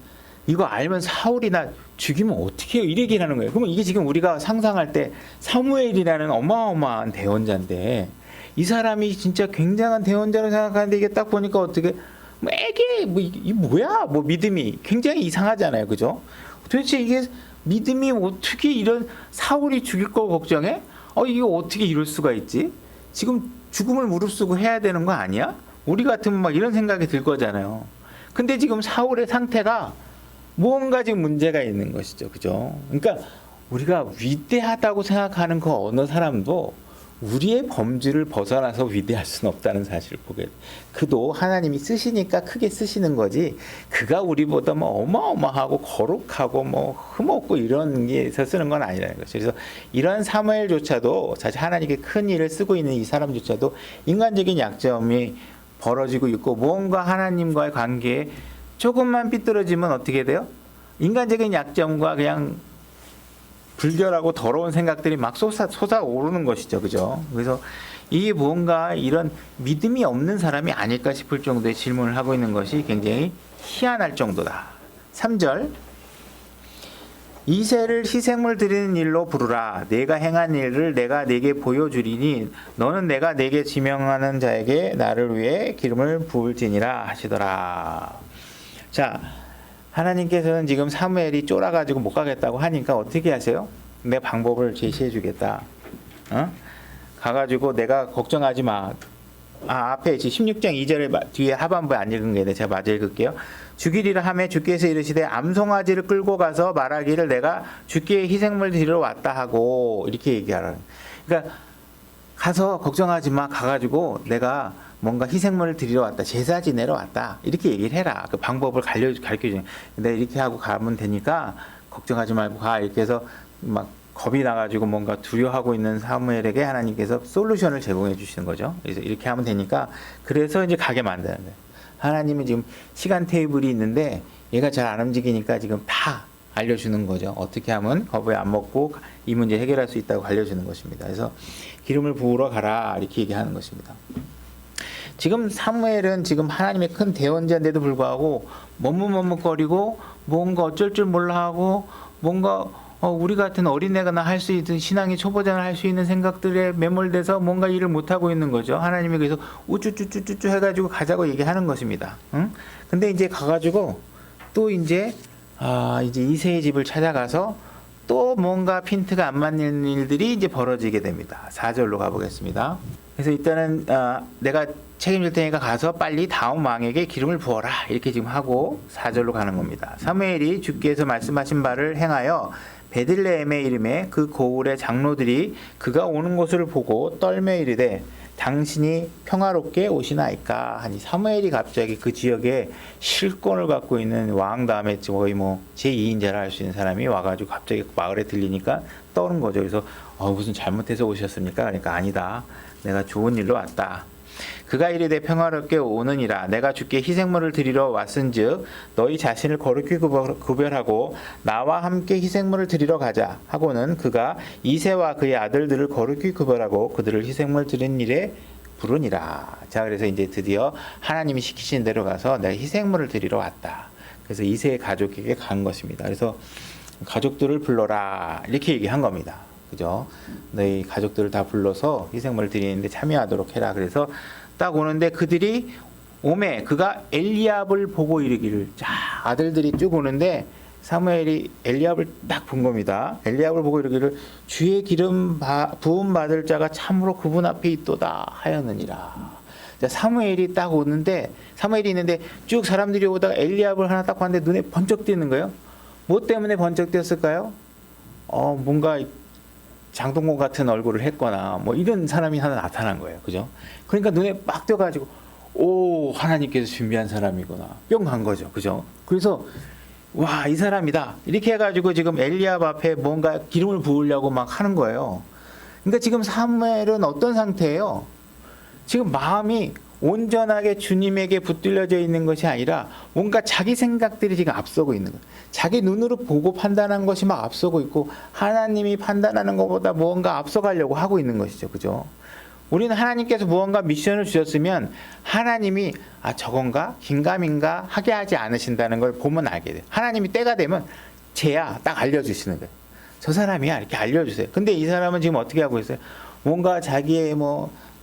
이거 알면 사울이 나 죽이면 어떻게 해요? 이 얘기를 하는 거예요. 그러면 이게 지금 우리가 상상할 때 사무엘이라는 어마어마한 대원자인데 이 사람이 진짜 굉장한 대원자로 생각하는데 이게 딱 보니까 어떻게 이 뭐야? 믿음이 굉장히 이상하잖아요. 그죠? 도대체 이게 믿음이 어떻게 이런 사울이 죽일 거 걱정해? 이게 어떻게 이럴 수가 있지? 지금 죽음을 무릅쓰고 해야 되는 거 아니야? 우리 같으면 막 이런 생각이 들 거잖아요. 근데 지금 사울의 상태가 뭔가 지금 문제가 있는 것이죠. 그죠? 그러니까 우리가 위대하다고 생각하는 그 어느 사람도 우리의 범주를 벗어나서 위대할 수는 없다는 사실을 보게 돼. 그도 하나님이 쓰시니까 크게 쓰시는 거지. 그가 우리보다 어마어마하고 거룩하고 흠없고 이런 게서 쓰는 건 아니라는 거죠. 그래서 이런 사무엘조차도 사실 하나님께 큰 일을 쓰고 있는 이 사람조차도 인간적인 약점이 벌어지고 있고 뭔가 하나님과의 관계에 조금만 삐뚤어지면 어떻게 돼요? 인간적인 약점과 그냥 불결하고 더러운 생각들이 막 솟아오르는 것이죠. 그죠? 그래서 이게 뭔가 이런 믿음이 없는 사람이 아닐까 싶을 정도의 질문을 하고 있는 것이 굉장히 희한할 정도다. 3절. 이새를 희생물 드리는 일로 부르라. 내가 행한 일을 내가 네게 보여주리니 너는 내가 네게 지명하는 자에게 나를 위해 기름을 부을지니라 하시더라. 자, 하나님께서는 지금 사무엘이 쫄아가지고 못 가겠다고 하니까 어떻게 하세요? 내 방법을 제시해 주겠다. 가가지고 내가 걱정하지 마. 앞에 16장 2절에 뒤에 하반부에 안 읽은 게 있는데 제가 마저 읽을게요. 죽이리라 하매 주께서 이르시되 암송아지를 끌고 가서 말하기를 내가 주께 희생물 드리러 왔다 하고 이렇게 얘기하라. 그러니까 가서 걱정하지 마. 가가지고 내가 뭔가 희생물을 드리러 왔다. 제사 지내러 왔다. 이렇게 얘기를 해라. 그 방법을 가르쳐줘. 근데 이렇게 하고 가면 되니까 걱정하지 말고 가. 이렇게 해서 막 겁이 나가지고 뭔가 두려워하고 있는 사무엘에게 하나님께서 솔루션을 제공해 주시는 거죠. 그래서 이렇게 하면 되니까 그래서 이제 가게 만드는 거예요. 하나님은 지금 시간 테이블이 있는데 얘가 잘 안 움직이니까 지금 다 알려주는 거죠. 어떻게 하면 겁을 안 먹고 이 문제 해결할 수 있다고 알려주는 것입니다. 그래서 기름을 부으러 가라 이렇게 얘기하는 것입니다. 지금 사무엘은 지금 하나님의 큰 대언자인데도 불구하고 머뭇머뭇거리고 뭔가 어쩔 줄 몰라 하고 뭔가 우리 같은 어린애가 할 수 있는 신앙의 초보자는 할 수 있는 생각들에 매몰돼서 뭔가 일을 못하고 있는 거죠. 하나님이 그래서 우쭈쭈쭈쭈 해가지고 가자고 얘기하는 것입니다. 응? 근데 이제 가가지고 또 이제 이세의 집을 찾아가서 또 뭔가 핀트가 안 맞는 일들이 이제 벌어지게 됩니다. 4절로 가보겠습니다. 그래서 일단은 내가 책임질 테니까 가서 빨리 다음 왕에게 기름을 부어라 이렇게 지금 하고 4절로 가는 겁니다. 사무엘이 주께서 말씀하신 바를 행하여 베들레헴의 이름에 그 고을의 장로들이 그가 오는 것을 보고 떨며 이르되 당신이 평화롭게 오시나이까 하니 사무엘이 갑자기 그 지역에 실권을 갖고 있는 왕 다음에 거의 뭐 제2인자라 할 수 있는 사람이 와가지고 갑자기 마을에 들리니까 떠오른 거죠. 그래서 무슨 잘못해서 오셨습니까? 그러니까 아니다. 내가 좋은 일로 왔다. 그가 이르되 평화롭게 오느니라. 내가 주께 희생물을 드리러 왔은즉 너희 자신을 거룩히 구별하고 나와 함께 희생물을 드리러 가자 하고는 그가 이새와 그의 아들들을 거룩히 구별하고 그들을 희생물 드린 일에 부르니라. 자, 그래서 이제 드디어 하나님이 시키신 대로 가서 내가 희생물을 드리러 왔다. 그래서 이새의 가족에게 간 것입니다. 그래서 가족들을 불러라 이렇게 얘기한 겁니다. 그죠? 너희 가족들을 다 불러서 희생물을 드리는데 참여하도록 해라. 그래서 딱 오는데 그들이 오매 그가 엘리압을 보고 이르기를 자 아들들이 쭉 오는데 사무엘이 엘리압을 딱 본 겁니다. 엘리압을 보고 이르기를 주의 기름 부음 받을 자가 참으로 그분 앞에 있도다 하였느니라. 자, 사무엘이 딱 오는데 사무엘이 있는데 쭉 사람들이 오다가 엘리압을 하나 딱 봤는데 눈에 번쩍 띄는 거예요. 뭐 때문에 번쩍 띄었을까요? 뭔가 장동건 같은 얼굴을 했거나 뭐 이런 사람이 하나 나타난 거예요. 그죠? 그러니까 눈에 빡 띄어가지고 하나님께서 준비한 사람이구나 뿅 간 거죠. 그죠? 그래서 와, 이 사람이다 이렇게 해가지고 지금 엘리압 앞에 뭔가 기름을 부으려고 막 하는 거예요. 그러니까 지금 사무엘은 어떤 상태예요? 지금 마음이 온전하게 주님에게 붙들려져 있는 것이 아니라 뭔가 자기 생각들이 지금 앞서고 있는 거예요. 자기 눈으로 보고 판단한 것이 막 앞서고 있고 하나님이 판단하는 것보다 무언가 앞서가려고 하고 있는 것이죠. 그죠? 우리는 하나님께서 무언가 미션을 주셨으면 하나님이 저건가 긴가민가 하게 하지 않으신다는 걸 보면 알게 돼요. 하나님이 때가 되면 쟤야 딱 알려주시는 거예요. 저 사람이야 이렇게 알려주세요. 근데 이 사람은 지금 어떻게 하고 있어요? 뭔가 자기의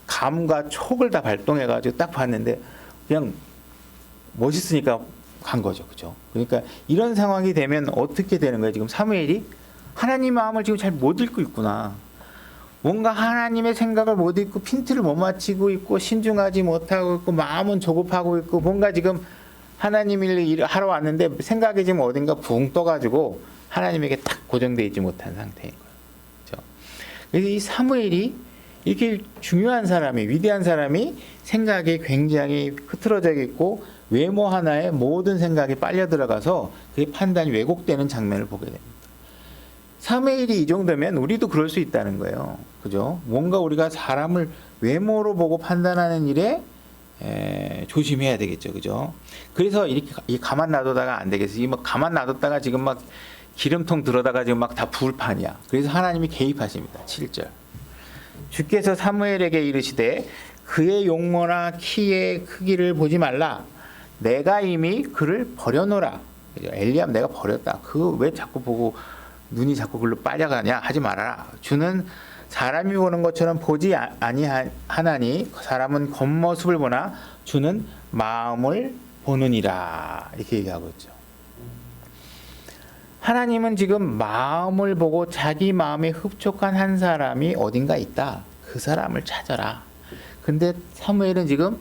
감과 촉을 다 발동해가지고 딱 봤는데 그냥 멋있으니까 간 거죠. 그죠? 그러니까 이런 상황이 되면 어떻게 되는 거예요? 지금 사무엘이 하나님 마음을 지금 잘 못 읽고 있구나. 뭔가 하나님의 생각을 못 읽고 핀트를 못 맞추고 있고 신중하지 못하고 있고 마음은 조급하고 있고 뭔가 지금 하나님 일을 하러 왔는데 생각이 지금 어딘가 붕 떠가지고 하나님에게 딱 고정되어 있지 못한 상태인 거예요. 그죠? 그래서 이 사무엘이 이렇게 중요한 사람이 위대한 사람이 생각이 굉장히 흐트러져 있고 외모 하나에 모든 생각이 빨려 들어가서 그 판단이 왜곡되는 장면을 보게 됩니다. 사무엘이 이 정도면 우리도 그럴 수 있다는 거예요. 그죠? 뭔가 우리가 사람을 외모로 보고 판단하는 일에 조심해야 되겠죠. 그죠? 그래서 이렇게 가만 놔두다가 안 되겠어요. 가만 놔뒀다가 지금 막 기름통 들어다가 지금 막 다 불판이야. 그래서 하나님이 개입하십니다. 7절. 주께서 사무엘에게 이르시되 그의 용모나 키의 크기를 보지 말라. 내가 이미 그를 버려놓으라. 엘리압 내가 버렸다. 왜 자꾸 보고 눈이 자꾸 글로 빨려가냐 하지 말아라. 주는 사람이 보는 것처럼 보지 아니하나니 사람은 겉모습을 보나 주는 마음을 보느니라. 이렇게 얘기하고 있죠. 하나님은 지금 마음을 보고 자기 마음에 흡족한 한 사람이 어딘가 있다. 그 사람을 찾아라. 근데 사무엘은 지금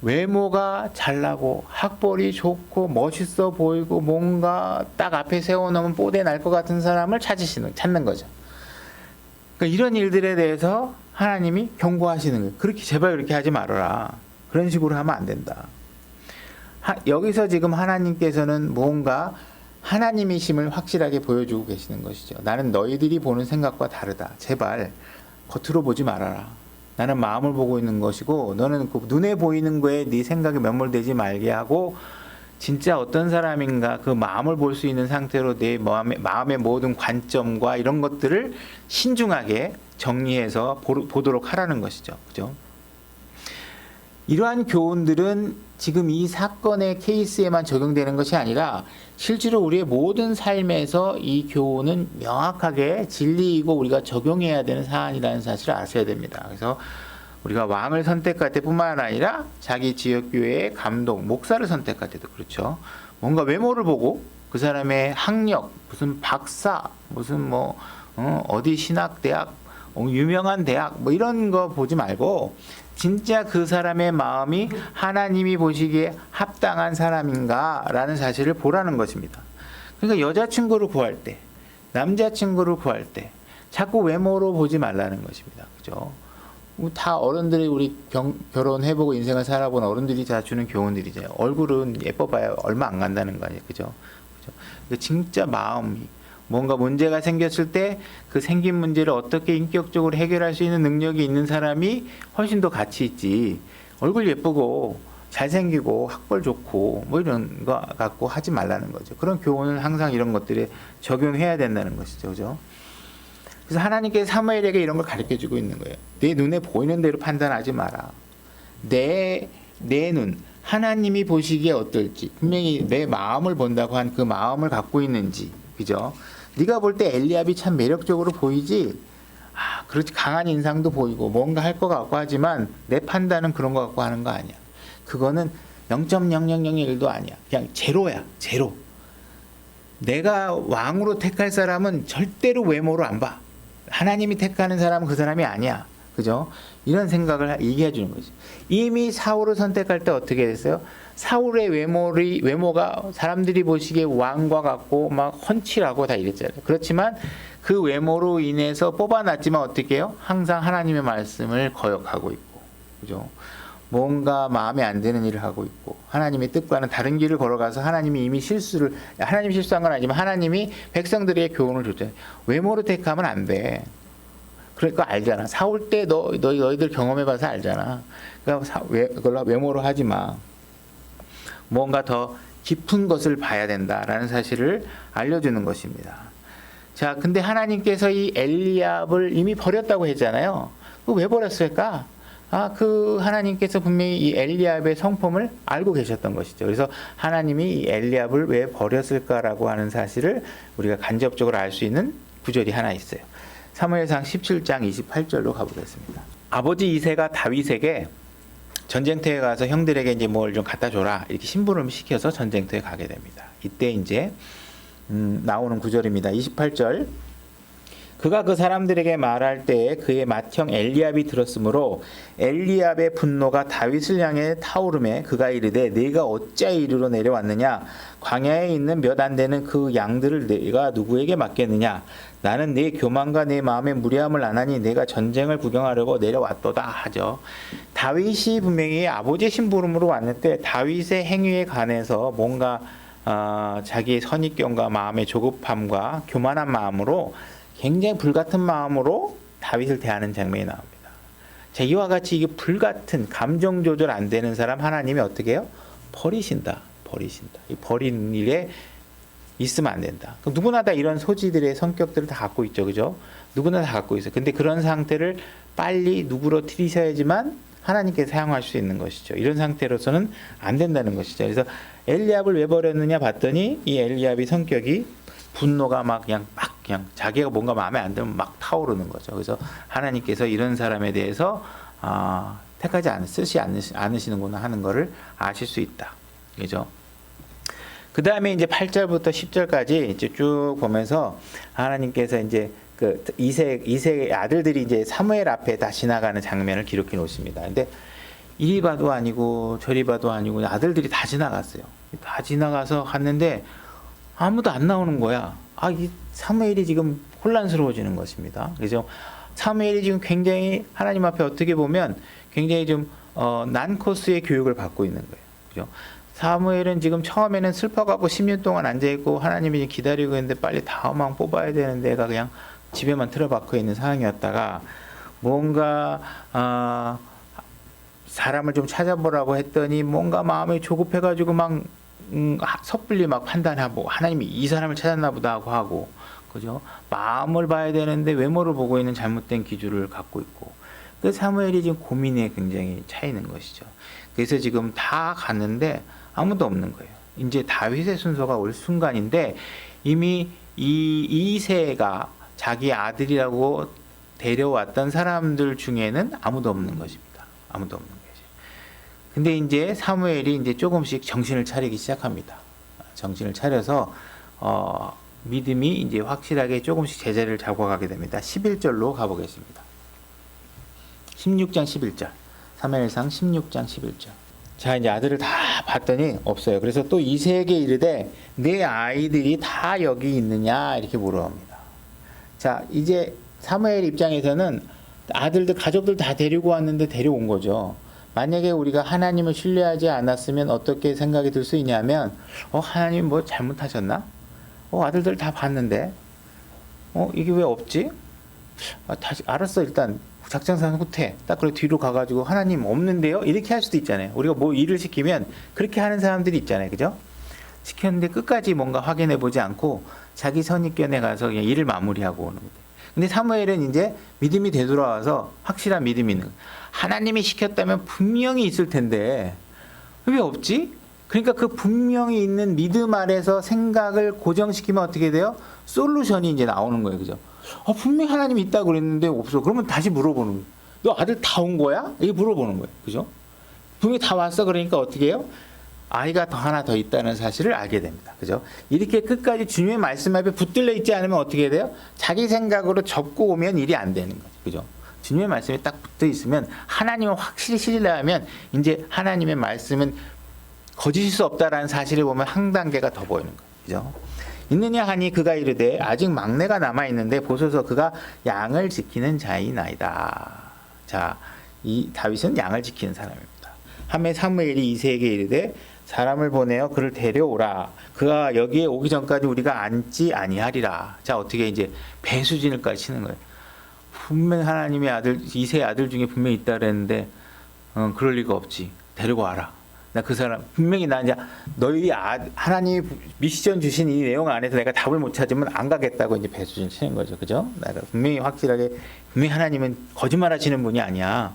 외모가 잘나고 학벌이 좋고 멋있어 보이고 뭔가 딱 앞에 세워놓으면 뽀대 날 것 같은 사람을 찾는 거죠. 그러니까 이런 일들에 대해서 하나님이 경고하시는 거예요. 그렇게 제발 그렇게 하지 말아라. 그런 식으로 하면 안 된다. 여기서 지금 하나님께서는 뭔가 하나님이심을 확실하게 보여주고 계시는 것이죠. 나는 너희들이 보는 생각과 다르다. 제발 겉으로 보지 말아라. 나는 마음을 보고 있는 것이고 너는 그 눈에 보이는 거에 네 생각이 매몰되지 말게 하고 진짜 어떤 사람인가 그 마음을 볼 수 있는 상태로 내 마음의 모든 관점과 이런 것들을 신중하게 정리해서 보도록 하라는 것이죠. 그죠? 이러한 교훈들은 지금 이 사건의 케이스에만 적용되는 것이 아니라 실제로 우리의 모든 삶에서 이 교훈은 명확하게 진리이고 우리가 적용해야 되는 사안이라는 사실을 아셔야 됩니다. 그래서 우리가 왕을 선택할 때뿐만 아니라 자기 지역교회의 감독, 목사를 선택할 때도 그렇죠. 뭔가 외모를 보고 그 사람의 학력, 무슨 박사, 무슨 어디 신학대학, 유명한 대학 뭐 이런 거 보지 말고 진짜 그 사람의 마음이 하나님이 보시기에 합당한 사람인가라는 사실을 보라는 것입니다. 그러니까 여자친구를 구할 때, 남자친구를 구할 때 자꾸 외모로 보지 말라는 것입니다. 그죠? 다 어른들이 우리 결혼해보고 인생을 살아본 어른들이 다 주는 교훈들이죠. 얼굴은 예뻐봐야 얼마 안 간다는 거 아니에요. 그죠? 그죠? 진짜 마음이 뭔가 문제가 생겼을 때 그 생긴 문제를 어떻게 인격적으로 해결할 수 있는 능력이 있는 사람이 훨씬 더 가치 있지. 얼굴 예쁘고 잘생기고 학벌 좋고 뭐 이런 거 갖고 하지 말라는 거죠. 그런 교훈을 항상 이런 것들에 적용해야 된다는 것이죠. 그죠? 그래서 하나님께서 사무엘에게 이런 걸 가르쳐주고 있는 거예요. 내 눈에 보이는 대로 판단하지 마라. 내 눈, 하나님이 보시기에 어떨지, 분명히 내 마음을 본다고 한 그 마음을 갖고 있는지, 그죠? 네가 볼 때 엘리압이 참 매력적으로 보이지? 그렇지, 강한 인상도 보이고 뭔가 할 것 같고 하지만 내 판단은 그런 것 같고 하는 거 아니야. 그거는 0.0001도 아니야. 그냥 제로야, 제로. 내가 왕으로 택할 사람은 절대로 외모로 안 봐. 하나님이 택하는 사람은 그 사람이 아니야. 그죠? 이런 생각을 얘기해 주는 거지. 이미 사울을 선택할 때 어떻게 됐어요? 사울의 외모가 사람들이 보시기에 왕과 같고 막 훤칠하고 다 이랬잖아요. 그렇지만 그 외모로 인해서 뽑아놨지만 어떻게 해요? 항상 하나님의 말씀을 거역하고 있고, 그죠? 뭔가 마음에 안 드는 일을 하고 있고 하나님의 뜻과는 다른 길을 걸어가서 하나님이 이미 하나님이 실수한 건 아니지만 하나님이 백성들에게 교훈을 줬잖아요. 외모로 택하면 안 돼. 그러니까 알잖아. 사올 때 너희들 경험해봐서 알잖아. 그러니까 그걸로 외모로 하지 마. 뭔가 더 깊은 것을 봐야 된다라는 사실을 알려주는 것입니다. 자, 근데 하나님께서 이 엘리압을 이미 버렸다고 했잖아요. 왜 버렸을까? 그 하나님께서 분명히 이 엘리압의 성품을 알고 계셨던 것이죠. 그래서 하나님이 이 엘리압을 왜 버렸을까라고 하는 사실을 우리가 간접적으로 알 수 있는 구절이 하나 있어요. 사무엘상 17장 28절로 가보겠습니다. 아버지 이새가 다윗에게 전쟁터에 가서 형들에게 이제 뭘 좀 갖다 줘라 이렇게 심부름을 시켜서 전쟁터에 가게 됩니다. 이때 이제 나오는 구절입니다. 28절. 그가 그 사람들에게 말할 때에 그의 맏형 엘리압이 들었으므로 엘리압의 분노가 다윗을 향해 타오르매 그가 이르되 네가 어찌 이리로 내려왔느냐 광야에 있는 몇 안 되는 그 양들을 네가 누구에게 맡겠느냐 나는 네 교만과 네 마음의 무례함을 아나니 네가 전쟁을 구경하려고 내려왔도다 하죠. 다윗이 분명히 아버지 심부름으로 왔는데 다윗의 행위에 관해서 뭔가 자기의 선입견과 마음의 조급함과 교만한 마음으로 굉장히 불같은 마음으로 다윗을 대하는 장면이 나옵니다. 자, 이와 같이 이게 불같은 감정 조절 안 되는 사람 하나님이 어떻게 해요? 버리신다. 이 버리는 일에 있으면 안 된다. 그럼 누구나 다 이런 소지들의 성격들을 다 갖고 있죠. 그죠? 누구나 다 갖고 있어요. 근데 그런 상태를 빨리 누구러뜨리셔야지만 하나님께 사용할 수 있는 것이죠. 이런 상태로서는 안 된다는 것이죠. 그래서 엘리압을 왜 버렸느냐 봤더니 이 엘리압의 성격이 분노가 그냥 자기가 뭔가 마음에 안 들면 막 타오르는 거죠. 그래서 하나님께서 이런 사람에 대해서 쓰지 않으시는구나 하는 것을 아실 수 있다. 그죠? 그 다음에 이제 8절부터 10절까지 이제 쭉 보면서 하나님께서 이제 그 이세의 아들들이 이제 사무엘 앞에 다 지나가는 장면을 기록해 놓습니다. 근데 이리 봐도 아니고 저리 봐도 아니고 아들들이 다 지나갔어요. 다 지나가서 갔는데 아무도 안 나오는 거야. 이 사무엘이 지금 혼란스러워지는 것입니다. 그래서 사무엘이 지금 굉장히 하나님 앞에 어떻게 보면 굉장히 좀 난 코스의 교육을 받고 있는 거예요. 그죠? 사무엘은 지금 처음에는 슬퍼가고 10년 동안 앉아있고 하나님이 기다리고 있는데 빨리 다음 왕 뽑아야 되는데 애가 그냥 집에만 틀어박혀 있는 상황이었다가 뭔가 사람을 좀 찾아보라고 했더니 뭔가 마음이 조급해가지고 막 섣불리 막 판단하고 하나님이 이 사람을 찾았나 보다 하고 그죠? 마음을 봐야 되는데 외모를 보고 있는 잘못된 기준을 갖고 있고 그 사무엘이 지금 고민에 굉장히 차 있는 것이죠. 그래서 지금 다 갔는데 아무도 없는 거예요. 이제 다윗의 순서가 올 순간인데 이미 이 이새가 자기 아들이라고 데려왔던 사람들 중에는 아무도 없는 것입니다. 아무도 없는 거죠. 근데 이제 사무엘이 이제 조금씩 정신을 차리기 시작합니다. 정신을 차려서 믿음이 이제 확실하게 조금씩 제자리를 잡아가게 됩니다. 11절로 가보겠습니다. 16장 11절. 사무엘상 16장 11절. 자, 이제 아들을 다 봤더니 없어요. 그래서 또 이새에게 이르되 내 아이들이 다 여기 있느냐 이렇게 물어봅니다. 자, 이제 사무엘 입장에서는 아들들 가족들 다 데리고 왔는데 데려온 거죠. 만약에 우리가 하나님을 신뢰하지 않았으면 어떻게 생각이 들 수 있냐면 하나님 뭐 잘못하셨나? 아들들 다 봤는데 이게 왜 없지? 다시 알았어. 일단 작전상 후퇴. 딱 그래 뒤로 가가지고 하나님 없는데요? 이렇게 할 수도 있잖아요. 우리가 뭐 일을 시키면 그렇게 하는 사람들이 있잖아요. 그죠? 시켰는데 끝까지 뭔가 확인해 보지 않고 자기 선입견에 가서 그냥 일을 마무리하고 오는 거예요. 근데 사무엘은 이제 믿음이 되돌아와서 확실한 믿음이 있는 거예요. 하나님이 시켰다면 분명히 있을 텐데 왜 없지? 그러니까 그 분명히 있는 믿음 아래서 생각을 고정시키면 어떻게 돼요? 솔루션이 이제 나오는 거예요. 그죠? 분명히 하나님이 있다고 그랬는데 없어. 그러면 다시 물어보는 거예요. 너 아들 다 온 거야? 이게 물어보는 거예요. 그죠? 분명히 다 왔어. 그러니까 어떻게 해요? 아이가 하나 더 있다는 사실을 알게 됩니다. 그죠? 이렇게 끝까지 주님의 말씀 앞에 붙들려 있지 않으면 어떻게 돼요? 자기 생각으로 접고 오면 일이 안 되는 거죠. 그죠? 주님의 말씀에 딱 붙어 있으면 하나님을 확실히 신뢰하면 이제 하나님의 말씀은 거짓일 수 없다라는 사실을 보면 한 단계가 더 보이는 거예요. 그죠? 있느냐 하니 그가 이르되 아직 막내가 남아 있는데 보소서 그가 양을 지키는 자이나이다. 자, 이 다윗은 양을 지키는 사람입니다. 하매 사무엘이 이새에게 이르되 사람을 보내어 그를 데려오라. 그가 여기에 오기 전까지 우리가 앉지 아니하리라. 자, 어떻게 이제 배수진을까지 치는 거예요. 분명 하나님의 아들 이새의 아들 중에 분명히 있다 그랬는데 그럴 리가 없지. 데리고 와라. 나 그 사람 분명히 나 이제 너희 하나님이 미션 주신 이 내용 안에서 내가 답을 못 찾으면 안 가겠다고 이제 배수진 치는 거죠. 그죠? 내가 분명히 확실하게 분명히 하나님은 거짓말하시는 분이 아니야.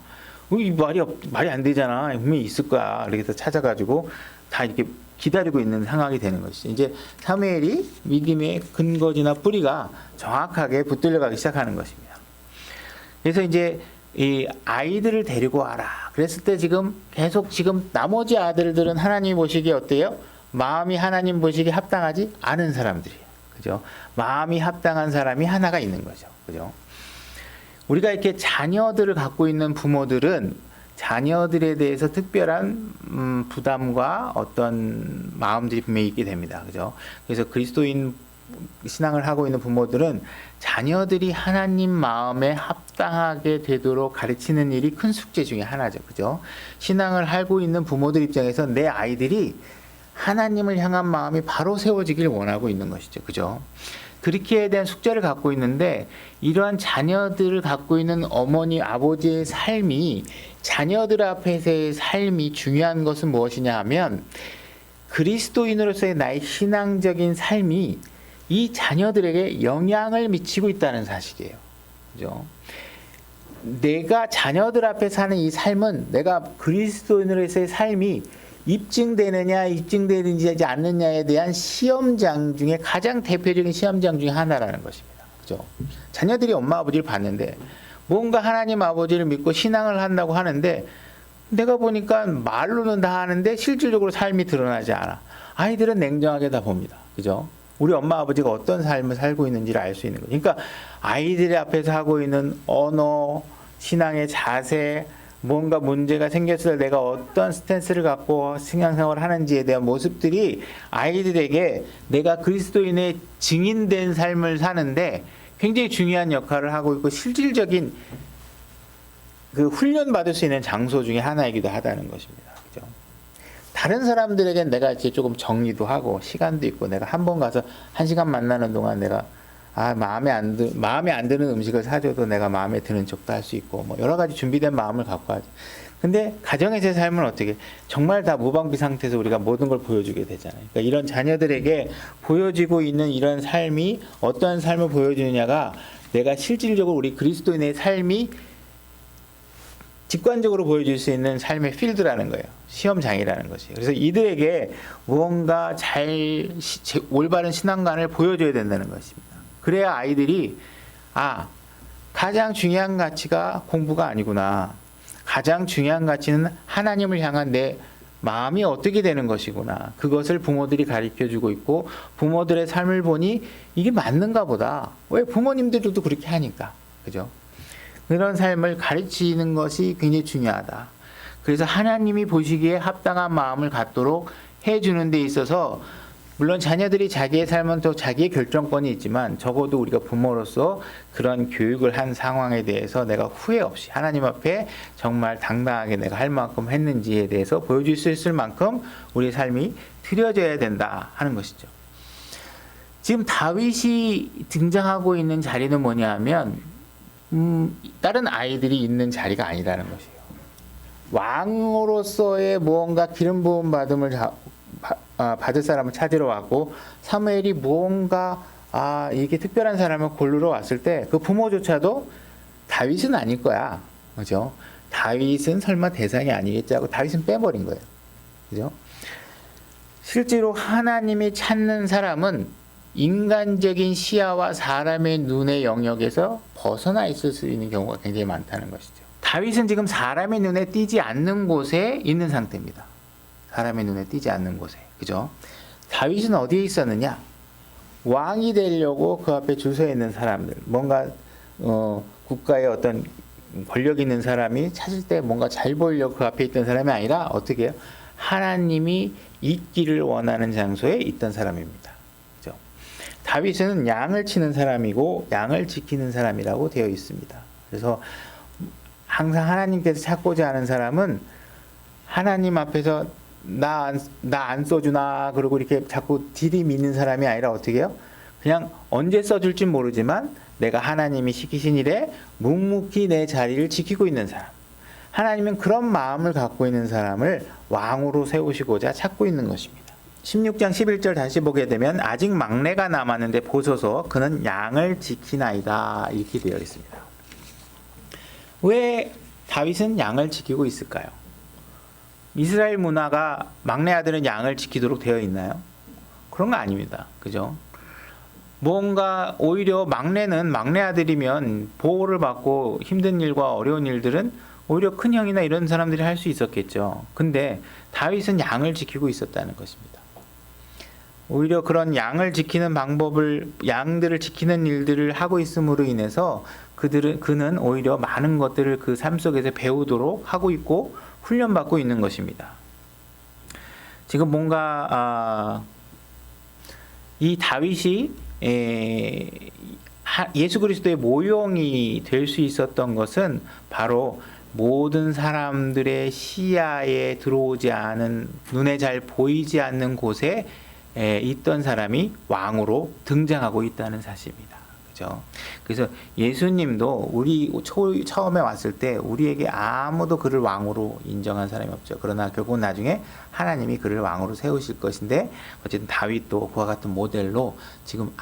이 말이 안 되잖아. 분명히 있을 거야. 이렇게 해서 찾아가지고 다 이렇게 기다리고 있는 상황이 되는 것이죠. 이제 사무엘이 믿음의 근거지나 뿌리가 정확하게 붙들려가기 시작하는 것입니다. 그래서 이제 이 아이들을 데리고 와라. 그랬을 때 지금 계속 지금 나머지 아들들은 하나님 보시기에 어때요? 마음이 하나님 보시기에 합당하지 않은 사람들이에요. 그죠? 마음이 합당한 사람이 하나가 있는 거죠. 그죠? 우리가 이렇게 자녀들을 갖고 있는 부모들은 자녀들에 대해서 특별한 부담과 어떤 마음들이 분명히 있게 됩니다. 그죠? 그래서 그리스도인 신앙을 하고 있는 부모들은 자녀들이 하나님 마음에 합당하게 되도록 가르치는 일이 큰 숙제 중에 하나죠. 그죠? 신앙을 하고 있는 부모들 입장에서 내 아이들이 하나님을 향한 마음이 바로 세워지길 원하고 있는 것이죠. 그죠? 그렇게 대한 숙제를 갖고 있는데 이러한 자녀들을 갖고 있는 어머니, 아버지의 삶이 자녀들 앞에서의 삶이 중요한 것은 무엇이냐 하면 그리스도인으로서의 나의 신앙적인 삶이 이 자녀들에게 영향을 미치고 있다는 사실이에요. 그죠? 내가 자녀들 앞에 사는 이 삶은 내가 그리스도인으로서의 삶이 입증되느냐 입증되지 않느냐에 대한 시험장 중에 가장 대표적인 시험장 중에 하나라는 것입니다. 그죠? 자녀들이 엄마 아버지를 봤는데 뭔가 하나님 아버지를 믿고 신앙을 한다고 하는데 내가 보니까 말로는 다 하는데 실질적으로 삶이 드러나지 않아. 아이들은 냉정하게 다 봅니다. 그죠? 우리 엄마 아버지가 어떤 삶을 살고 있는지를 알 수 있는 거죠. 그러니까 아이들 앞에서 하고 있는 언어, 신앙의 자세, 뭔가 문제가 생겼을 때 내가 어떤 스탠스를 갖고 신앙생활을 하는지에 대한 모습들이 아이들에게 내가 그리스도인의 증인된 삶을 사는데 굉장히 중요한 역할을 하고 있고 실질적인 그 훈련 받을 수 있는 장소 중에 하나이기도 하다는 것입니다. 그죠? 다른 사람들에겐 내가 이제 조금 정리도 하고 시간도 있고 내가 한 번 가서 1시간 만나는 동안 내가 마음에 안 드는 음식을 사줘도 내가 마음에 드는 척도 할 수 있고 뭐 여러 가지 준비된 마음을 갖고 하죠. 근데 가정에서의 삶은 어떻게 정말 다 무방비 상태에서 우리가 모든 걸 보여주게 되잖아요. 그러니까 이런 자녀들에게 보여지고 있는 이런 삶이 어떠한 삶을 보여주느냐가 내가 실질적으로 우리 그리스도인의 삶이 직관적으로 보여줄 수 있는 삶의 필드라는 거예요. 시험장이라는 것이. 그래서 이들에게 무언가 올바른 신앙관을 보여줘야 된다는 것입니다. 그래야 아이들이 가장 중요한 가치가 공부가 아니구나. 가장 중요한 가치는 하나님을 향한 내 마음이 어떻게 되는 것이구나. 그것을 부모들이 가르쳐주고 있고 부모들의 삶을 보니 이게 맞는가 보다. 왜 부모님들도 그렇게 하니까. 그죠? 그런 삶을 가르치는 것이 굉장히 중요하다. 그래서 하나님이 보시기에 합당한 마음을 갖도록 해주는 데 있어서 물론 자녀들이 자기의 삶은 또 자기의 결정권이 있지만 적어도 우리가 부모로서 그런 교육을 한 상황에 대해서 내가 후회 없이 하나님 앞에 정말 당당하게 내가 할 만큼 했는지에 대해서 보여줄 수 있을 만큼 우리의 삶이 드려져야 된다 하는 것이죠. 지금 다윗이 등장하고 있는 자리는 뭐냐 하면 다른 아이들이 있는 자리가 아니라는 것이에요. 왕으로서의 무언가 기름 부음 받음을 받을 사람을 찾으러 왔고 사무엘이 무언가 이게 특별한 사람을 고르러 왔을 때 그 부모조차도 다윗은 아닐 거야. 그죠? 다윗은 설마 대상이 아니겠지 하고 다윗은 빼버린 거예요. 그죠? 실제로 하나님이 찾는 사람은 인간적인 시야와 사람의 눈의 영역에서 벗어나 있을 수 있는 경우가 굉장히 많다는 것이죠. 다윗은 지금 사람의 눈에 띄지 않는 곳에 있는 상태입니다. 사람의 눈에 띄지 않는 곳에. 그죠? 다윗은 어디에 있었느냐? 왕이 되려고 그 앞에 줄 서 있는 사람들, 뭔가 국가의 어떤 권력 있는 사람이 찾을 때 뭔가 잘 보이려고 그 앞에 있던 사람이 아니라 어떻게 해요? 하나님이 있기를 원하는 장소에 있던 사람입니다. 그죠? 다윗은 양을 치는 사람이고 양을 지키는 사람이라고 되어 있습니다. 그래서 항상 하나님께서 찾고자 하는 사람은 하나님 앞에서 나 안 써주나 그러고 이렇게 자꾸 들이미는 사람이 아니라 어떻게 해요? 그냥 언제 써줄지 모르지만 내가 하나님이 시키신 일에 묵묵히 내 자리를 지키고 있는 사람. 하나님은 그런 마음을 갖고 있는 사람을 왕으로 세우시고자 찾고 있는 것입니다. 16장 11절 다시 보게 되면 아직 막내가 남았는데 보소서 그는 양을 지키나이다 이렇게 되어 있습니다. 왜 다윗은 양을 지키고 있을까요? 이스라엘 문화가 막내 아들은 양을 지키도록 되어 있나요? 그런 거 아닙니다. 그죠? 뭔가 오히려 막내 아들이면 보호를 받고 힘든 일과 어려운 일들은 오히려 큰 형이나 이런 사람들이 할 수 있었겠죠. 근데 다윗은 양을 지키고 있었다는 것입니다. 오히려 그런 양을 지키는 양들을 지키는 일들을 하고 있음으로 인해서 그는 오히려 많은 것들을 그 삶 속에서 배우도록 하고 있고 훈련받고 있는 것입니다. 지금 뭔가 이 다윗이 예수 그리스도의 모형이 될 수 있었던 것은 바로 모든 사람들의 시야에 들어오지 않은 눈에 잘 보이지 않는 곳에 있던 사람이 왕으로 등장하고 있다는 사실입니다. 그죠? 그래서 예수님도 우리 처음에 왔을 때 우리에게 아무도 그를 왕으로 인정한 사람이 없죠. 그러나 결국 나중에 하나님이 그를 왕으로 세우실 것인데 어쨌든 다윗도 그와 같은 모델로 지금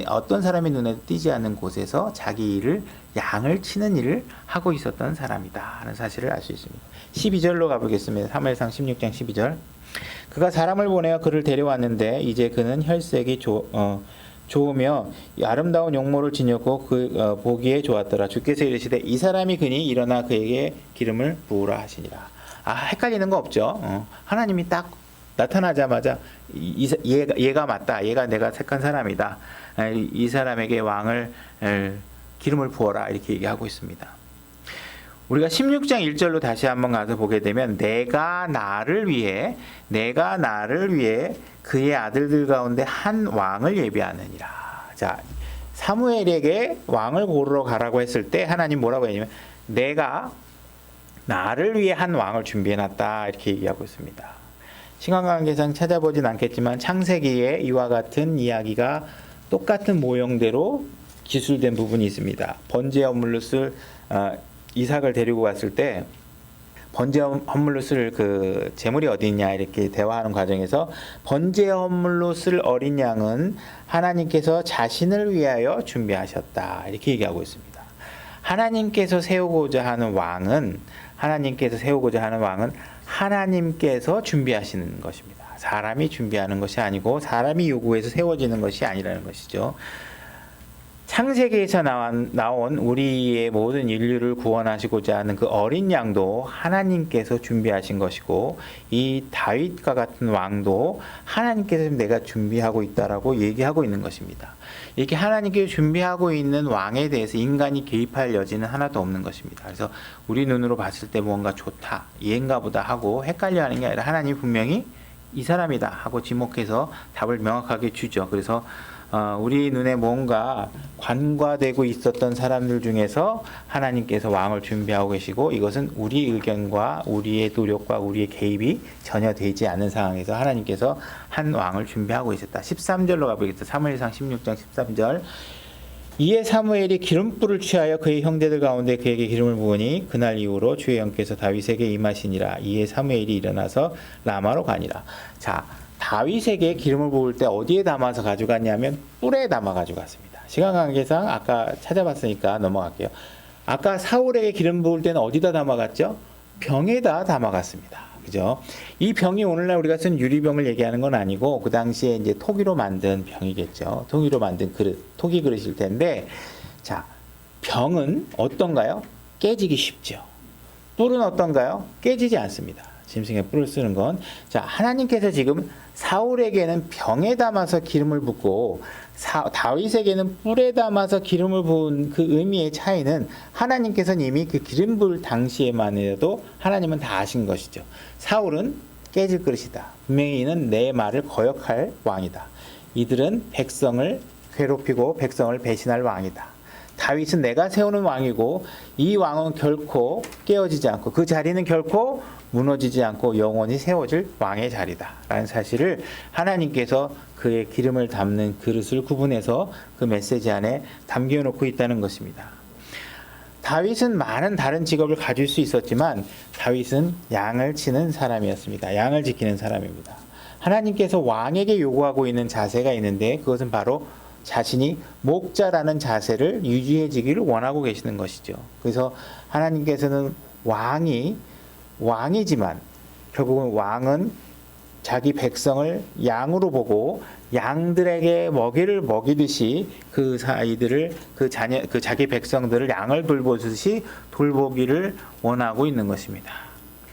어떤 사람의 눈에 띄지 않는 곳에서 자기 일을 양을 치는 일을 하고 있었던 사람이다 하는 사실을 알 수 있습니다. 12절로 가보겠습니다. 사무엘상 16장 12절. 그가 사람을 보내어 그를 데려왔는데 이제 그는 혈색이 좋으며 아름다운 용모를 지녔고 보기에 좋았더라. 주께서 이르시되 이 사람이 그니 일어나 그에게 기름을 부으라 하시니라. 헷갈리는 거 없죠? 하나님이 딱 나타나자마자 얘가 맞다. 얘가 내가 택한 사람이다. 이 사람에게 왕을 기름을 부어라 이렇게 얘기하고 있습니다. 우리가 16장 1절로 다시 한번 가서 보게 되면 내가 나를 위해 그의 아들들 가운데 한 왕을 예비하느니라. 자, 사무엘에게 왕을 고르러 가라고 했을 때 하나님 뭐라고 했냐면 내가 나를 위해 한 왕을 준비해놨다 이렇게 얘기하고 있습니다. 신앙관계상 찾아보진 않겠지만 창세기에 이와 같은 이야기가 똑같은 모형대로 기술된 부분이 있습니다. 번제 헌물로 쓸 이삭을 데리고 갔을 때 번제 헌물로 쓸 그 제물이 어디 있냐 이렇게 대화하는 과정에서 번제 헌물로 쓸 어린 양은 하나님께서 자신을 위하여 준비하셨다 이렇게 얘기하고 있습니다. 하나님께서 세우고자 하는 왕은 하나님께서 준비하시는 것입니다. 사람이 준비하는 것이 아니고 사람이 요구해서 세워지는 것이 아니라는 것이죠. 창세기에서 나온 우리의 모든 인류를 구원하시고자 하는 그 어린 양도 하나님께서 준비하신 것이고 이 다윗과 같은 왕도 하나님께서 내가 준비하고 있다라고 얘기하고 있는 것입니다. 이렇게 하나님께서 준비하고 있는 왕에 대해서 인간이 개입할 여지는 하나도 없는 것입니다. 그래서 우리 눈으로 봤을 때 뭔가 좋다, 얘인가 보다 하고 헷갈려하는 게 아니라 하나님이 분명히 이 사람이다 하고 지목해서 답을 명확하게 주죠. 그래서 우리 눈에 뭔가 관과되고 있었던 사람들 중에서 하나님께서 왕을 준비하고 계시고 이것은 우리 의견과 우리의 노력과 우리의 개입이 전혀 되지 않는 상황에서 하나님께서 한 왕을 준비하고 있었다. 13절로 가보겠습니다. 사무엘상 16장 13절. 이에 사무엘이 기름불을 취하여 그의 형제들 가운데 그에게 기름을 부으니 그날 이후로 주의 영께서 다윗에게 임하시니라. 이에 사무엘이 일어나서 라마로 가니라. 자, 다윗에게 기름을 부을 때 어디에 담아서 가져갔냐면 뿔에 담아 가져갔습니다. 시간 관계상 아까 찾아봤으니까 넘어갈게요. 아까 사울에게 기름 부을 때는 어디다 담아갔죠? 병에다 담아갔습니다. 그죠? 이 병이 오늘날 우리가 쓴 유리병을 얘기하는 건 아니고 그 당시에 이제 토기로 만든 병이겠죠. 토기로 만든 그릇, 토기 그릇일 텐데, 자, 병은 어떤가요? 깨지기 쉽죠. 뿔은 어떤가요? 깨지지 않습니다. 짐승의 뿔을 쓰는 건. 자, 하나님께서 지금 사울에게는 병에 담아서 기름을 붓고 다윗에게는 뿔에 담아서 기름을 부은 그 의미의 차이는 하나님께서는 이미 그 기름 부을 당시에만 해도 하나님은 다 아신 것이죠. 사울은 깨질 그릇이다. 분명히 이는 내 말을 거역할 왕이다. 이들은 백성을 괴롭히고 백성을 배신할 왕이다. 다윗은 내가 세우는 왕이고 이 왕은 결코 깨어지지 않고 그 자리는 결코 무너지지 않고 영원히 세워질 왕의 자리다 라는 사실을 하나님께서 그의 기름을 담는 그릇을 구분해서 그 메시지 안에 담겨놓고 있다는 것입니다. 다윗은 많은 다른 직업을 가질 수 있었지만 다윗은 양을 치는 사람이었습니다. 양을 지키는 사람입니다. 하나님께서 왕에게 요구하고 있는 자세가 있는데 그것은 바로 자신이 목자라는 자세를 유지해지기를 원하고 계시는 것이죠. 그래서 하나님께서는 왕이지만 결국은 왕은 자기 백성을 양으로 보고 양들에게 먹이를 먹이듯이 그 자기 백성들을 양을 돌보듯이 돌보기를 원하고 있는 것입니다.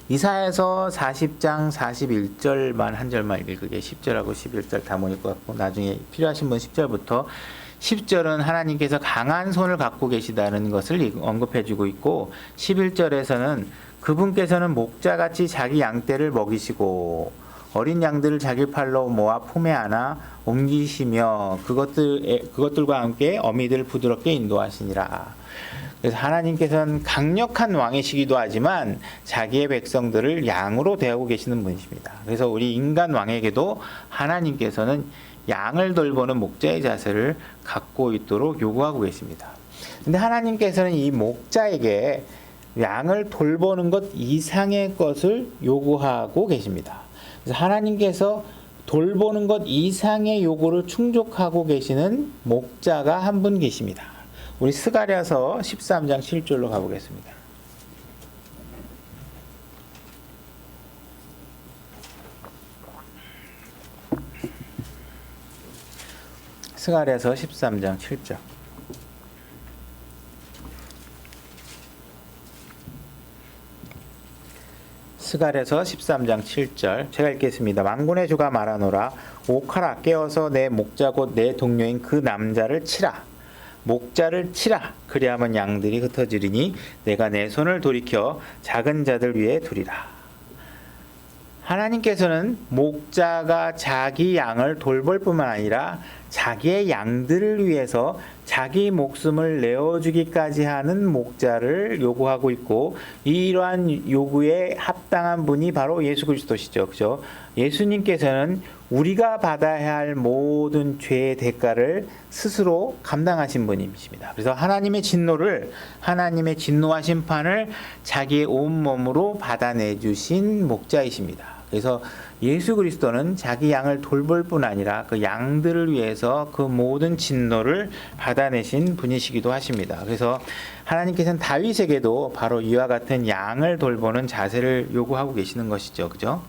이사야서 40장 41절만 한 절만 읽으게 10절하고 11절 다 못 읽을 것 같고 나중에 필요하신 분 10절부터 10절은 하나님께서 강한 손을 갖고 계시다는 것을 언급해주고 있고 11절에서는 그분께서는 목자같이 자기 양떼를 먹이시고 어린 양들을 자기 팔로 모아 품에 안아 옮기시며 그것들과 함께 어미들을 부드럽게 인도하시니라. 그래서 하나님께서는 강력한 왕이시기도 하지만 자기의 백성들을 양으로 대하고 계시는 분이십니다. 그래서 우리 인간 왕에게도 하나님께서는 양을 돌보는 목자의 자세를 갖고 있도록 요구하고 계십니다. 근데 하나님께서는 이 목자에게 양을 돌보는 것 이상의 것을 요구하고 계십니다. 그래서 하나님께서 돌보는 것 이상의 요구를 충족하고 계시는 목자가 한 분 계십니다. 우리 스가랴서 13장 7절로 가보겠습니다. 스가랴서 13장 7절. 스가랴서 13장 7절 제가 읽겠습니다. 만군의 주가 말하노라 오카라 깨어서 내 목자 곧 내 동료인 그 남자를 치라. 목자를 치라. 그리하면 양들이 흩어지리니 내가 내 손을 돌이켜 작은 자들 위에 두리라. 하나님께서는 목자가 자기 양을 돌볼 뿐만 아니라 자기의 양들을 위해서 자기 목숨을 내어주기까지 하는 목자를 요구하고 있고, 이러한 요구에 합당한 분이 바로 예수 그리스도시죠. 그죠? 예수님께서는 우리가 받아야 할 모든 죄의 대가를 스스로 감당하신 분이십니다. 그래서 하나님의 진노를, 하나님의 진노와 심판을 자기의 온몸으로 받아내 주신 목자이십니다. 그래서 예수 그리스도는 자기 양을 돌볼 뿐 아니라 그 양들을 위해서 그 모든 진노를 받아내신 분이시기도 하십니다. 그래서 하나님께서는 다윗에게도 바로 이와 같은 양을 돌보는 자세를 요구하고 계시는 것이죠. 그죠?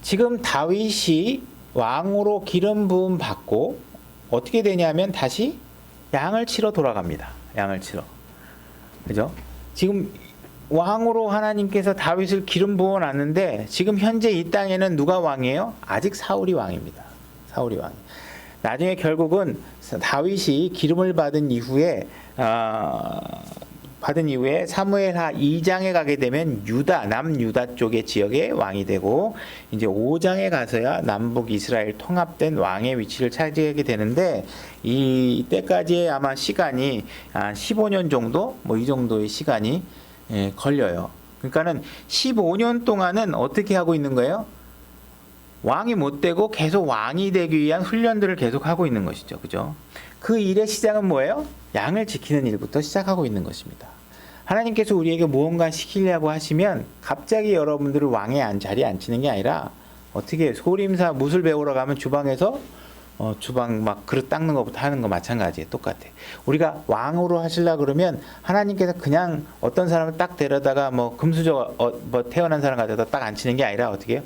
지금 다윗이 왕으로 기름 부음 받고 어떻게 되냐면 다시 양을 치러 돌아갑니다. 양을 치러. 그죠? 지금 왕으로 하나님께서 다윗을 기름 부어 놨는데, 지금 현재 이 땅에는 누가 왕이에요? 아직 사울이 왕입니다. 사울이 왕. 나중에 결국은 다윗이 기름을 받은 이후에 사무엘하 2장에 가게 되면 유다, 남유다 쪽의 지역의 왕이 되고, 이제 5장에 가서야 남북 이스라엘 통합된 왕의 위치를 차지하게 되는데, 이때까지의 아마 시간이 15년 정도, 뭐 이 정도의 시간이 걸려요. 그러니까는 15년 동안은 어떻게 하고 있는 거예요? 왕이 못 되고 계속 왕이 되기 위한 훈련들을 계속 하고 있는 것이죠. 그죠? 그 일의 시작은 뭐예요? 양을 지키는 일부터 시작하고 있는 것입니다. 하나님께서 우리에게 무언가 시키려고 하시면 갑자기 여러분들을 왕의 자리에 앉히는 게 아니라, 어떻게 소림사 무술 배우러 가면 주방에서 주방 막 그릇 닦는 것부터 하는 거 마찬가지예요. 똑같아. 우리가 왕으로 하시려 그러면 하나님께서 그냥 어떤 사람을 딱 데려다가 뭐 금수저 뭐 태어난 사람 가져다 딱 앉히는 게 아니라, 어떻게 해요?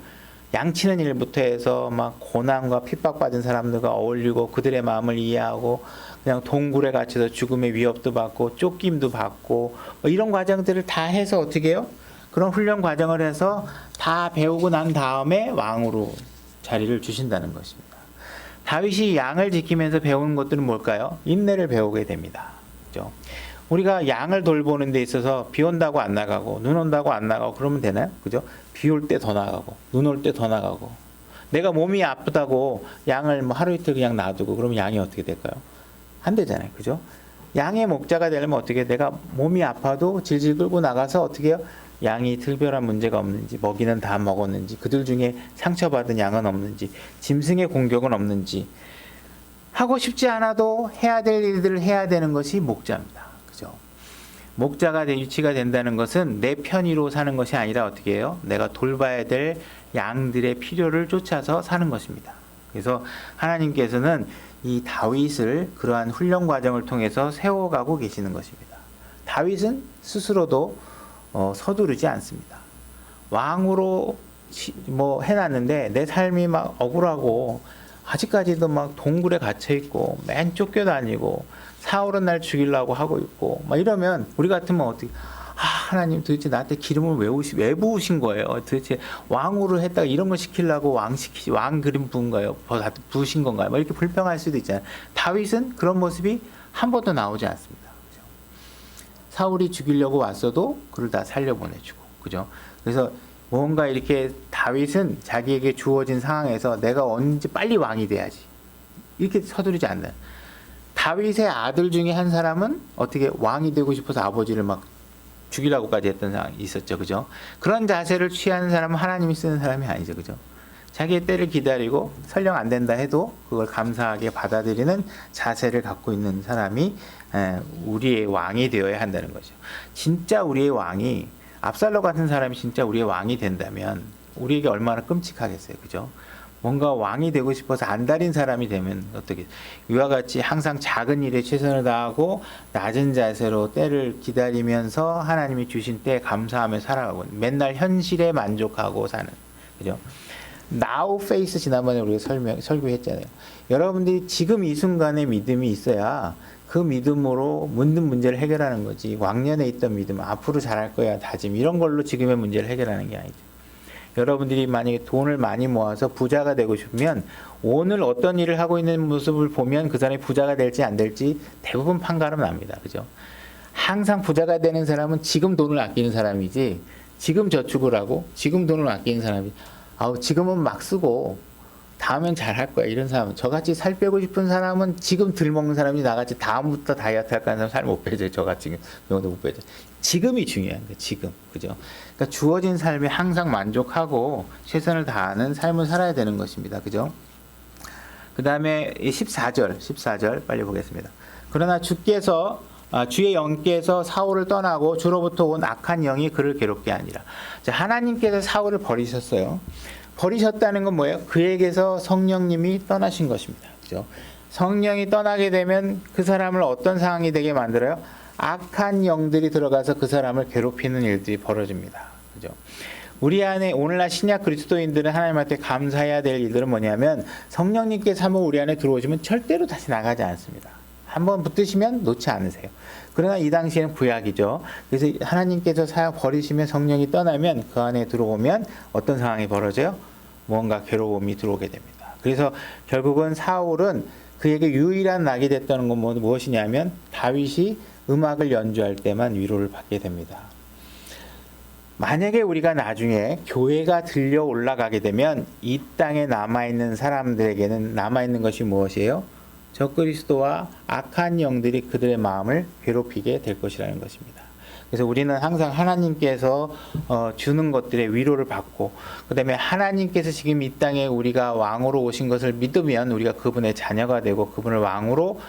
양치는 일부터 해서 막 고난과 핍박받은 사람들과 어울리고 그들의 마음을 이해하고, 그냥 동굴에 갇혀서 죽음의 위협도 받고 쫓김도 받고, 뭐 이런 과정들을 다 해서 어떻게 해요? 그런 훈련 과정을 해서 다 배우고 난 다음에 왕으로 자리를 주신다는 것입니다. 다윗이 양을 지키면서 배우는 것들은 뭘까요? 인내를 배우게 됩니다. 그죠? 우리가 양을 돌보는 데 있어서 비 온다고 안 나가고 눈 온다고 안 나가고 그러면 되나요? 그죠? 비 올 때 더 나가고 눈 올 때 더 나가고, 내가 몸이 아프다고 양을 뭐 하루 이틀 그냥 놔두고 그러면 양이 어떻게 될까요? 안 되잖아요. 그죠? 양의 목자가 되려면 어떻게, 내가 몸이 아파도 질질 끌고 나가서 어떻게 해요? 양이 특별한 문제가 없는지, 먹이는 다 먹었는지, 그들 중에 상처받은 양은 없는지, 짐승의 공격은 없는지, 하고 싶지 않아도 해야 될 일들을 해야 되는 것이 목자입니다. 그죠? 목자가 위치가 된다는 것은 내 편의로 사는 것이 아니라 어떻게 해요? 내가 돌봐야 될 양들의 필요를 쫓아서 사는 것입니다. 그래서 하나님께서는 이 다윗을 그러한 훈련 과정을 통해서 세워가고 계시는 것입니다. 다윗은 스스로도 서두르지 않습니다. 왕으로 뭐 해놨는데 내 삶이 막 억울하고 아직까지도 막 동굴에 갇혀 있고 맨 쫓겨다니고 사울은 날 죽이려고 하고 있고 막 이러면 우리 같으면 어떻게, 하나님 도대체 나한테 기름을 왜 부으신 거예요? 도대체 왕으로 했다가 이런 거 시키려고 왕 그림 부은 거예요? 부으신 건가요? 뭐 이렇게 불평할 수도 있잖아요. 다윗은 그런 모습이 한 번도 나오지 않습니다. 사울이 죽이려고 왔어도 그를 다 살려보내주고, 그죠? 그래서 뭔가 이렇게 다윗은 자기에게 주어진 상황에서 내가 언제 빨리 왕이 돼야지, 이렇게 서두르지 않는. 다윗의 아들 중에 한 사람은 어떻게 왕이 되고 싶어서 아버지를 막 죽이려고까지 했던 상황이 있었죠, 그죠? 그런 자세를 취하는 사람은 하나님이 쓰는 사람이 아니죠, 그죠? 자기의 때를 기다리고 설령 안 된다 해도 그걸 감사하게 받아들이는 자세를 갖고 있는 사람이 우리의 왕이 되어야 한다는 거죠. 진짜 우리의 왕이, 압살롬 같은 사람이 진짜 우리의 왕이 된다면 우리에게 얼마나 끔찍하겠어요, 그죠? 뭔가 왕이 되고 싶어서 안달인 사람이 되면 어떻게, 이와 같이 항상 작은 일에 최선을 다하고 낮은 자세로 때를 기다리면서 하나님이 주신 때에 감사하며 살아가고 맨날 현실에 만족하고 사는, 그죠? Now face 지난번에 우리가 설교했잖아요. 여러분들이 지금 이 순간에 믿음이 있어야 그 믿음으로 모든 문제를 해결하는 거지, 왕년에 있던 믿음, 앞으로 잘할 거야 다짐, 이런 걸로 지금의 문제를 해결하는 게 아니죠. 여러분들이 만약에 돈을 많이 모아서 부자가 되고 싶으면 오늘 어떤 일을 하고 있는 모습을 보면 그 사람이 부자가 될지 안 될지 대부분 판가름 납니다. 그죠? 항상 부자가 되는 사람은 지금 돈을 아끼는 사람이지, 지금 저축을 하고 지금 돈을 아끼는 사람이, 지금은 막 쓰고 다음엔 잘할 거야. 이런 사람은 저같이 살 빼고 싶은 사람은 지금 덜 먹는 사람이 나같이 다음부터 다이어트 할까 하는 사람 살 못 빼죠. 저같이 경우도 못 빼죠. 지금이 중요한 거예요. 지금. 그죠? 그러니까 주어진 삶에 항상 만족하고 최선을 다하는 삶을 살아야 되는 것입니다. 그죠? 그 다음에 14절 빨리 보겠습니다. 그러나 주의 영께서 사울을 떠나고 주로부터 온 악한 영이 그를 괴롭게 하니라. 자, 하나님께서 사울을 버리셨어요. 버리셨다는 건 뭐예요? 그에게서 성령님이 떠나신 것입니다. 그죠? 성령이 떠나게 되면 그 사람을 어떤 상황이 되게 만들어요? 악한 영들이 들어가서 그 사람을 괴롭히는 일들이 벌어집니다. 그죠? 우리 안에 오늘날 신약 그리스도인들은 하나님한테 감사해야 될 일들은 뭐냐면 성령님께서 한번 우리 안에 들어오시면 절대로 다시 나가지 않습니다. 한번 붙으시면 놓지 않으세요. 그러나 이 당시에는 구약이죠. 그래서 하나님께서 버리시면 성령이 떠나면 그 안에 들어오면 어떤 상황이 벌어져요? 뭔가 괴로움이 들어오게 됩니다. 그래서 결국은 사울은 그에게 유일한 낙이 됐다는 건 무엇이냐면 다윗이 음악을 연주할 때만 위로를 받게 됩니다. 만약에 우리가 나중에 교회가 들려 올라가게 되면 이 땅에 남아있는 사람들에게는 남아있는 것이 무엇이에요? 적그리스도와 악한 영들이 그들의 마음을 괴롭히게 될 것이라는 것입니다. 그래서 우리는 항상 하나님께서 주는 것들의 위로를 받고 그 다음에 하나님께서 지금 이 땅에 우리가 왕으로 오신 것을 믿으면 우리가 그분의 자녀가 되고 그분을 왕으로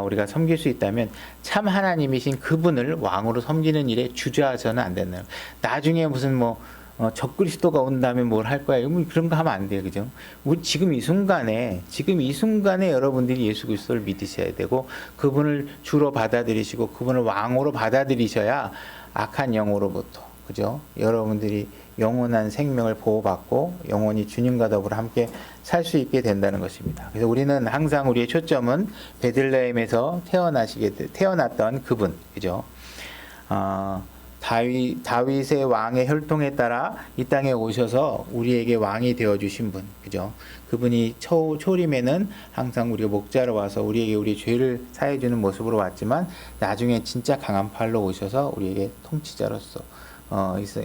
우리가 섬길 수 있다면 참 하나님이신 그분을 왕으로 섬기는 일에 주저하서는 안 된다. 나중에 무슨 적그리스도가 온다면 뭘 할 거야. 그런 거 하면 안 돼요. 그죠? 지금 이 순간에 여러분들이 예수 그리스도를 믿으셔야 되고 그분을 주로 받아들이시고 그분을 왕으로 받아들이셔야 악한 영으로부터, 그죠? 여러분들이 영원한 생명을 보호받고 영원히 주님과 더불어 함께 살 수 있게 된다는 것입니다. 그래서 우리는 항상 우리의 초점은 베들레헴에서 태어났던 그분, 그죠? 다윗의 왕의 혈통에 따라 이 땅에 오셔서 우리에게 왕이 되어주신 분, 그죠? 그분이 초림에는 항상 우리가 목자로 와서 우리에게 우리 죄를 사해주는 모습으로 왔지만 나중에 진짜 강한 팔로 오셔서 우리에게 통치자로서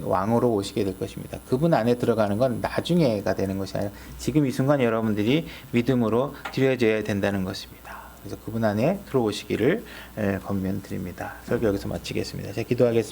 왕으로 오시게 될 것입니다. 그분 안에 들어가는 건 나중에가 되는 것이 아니라 지금 이 순간 여러분들이 믿음으로 드려져야 된다는 것입니다. 그래서 그분 안에 들어오시기를 권면드립니다. 설교 여기서 마치겠습니다. 제가 기도하겠습니다.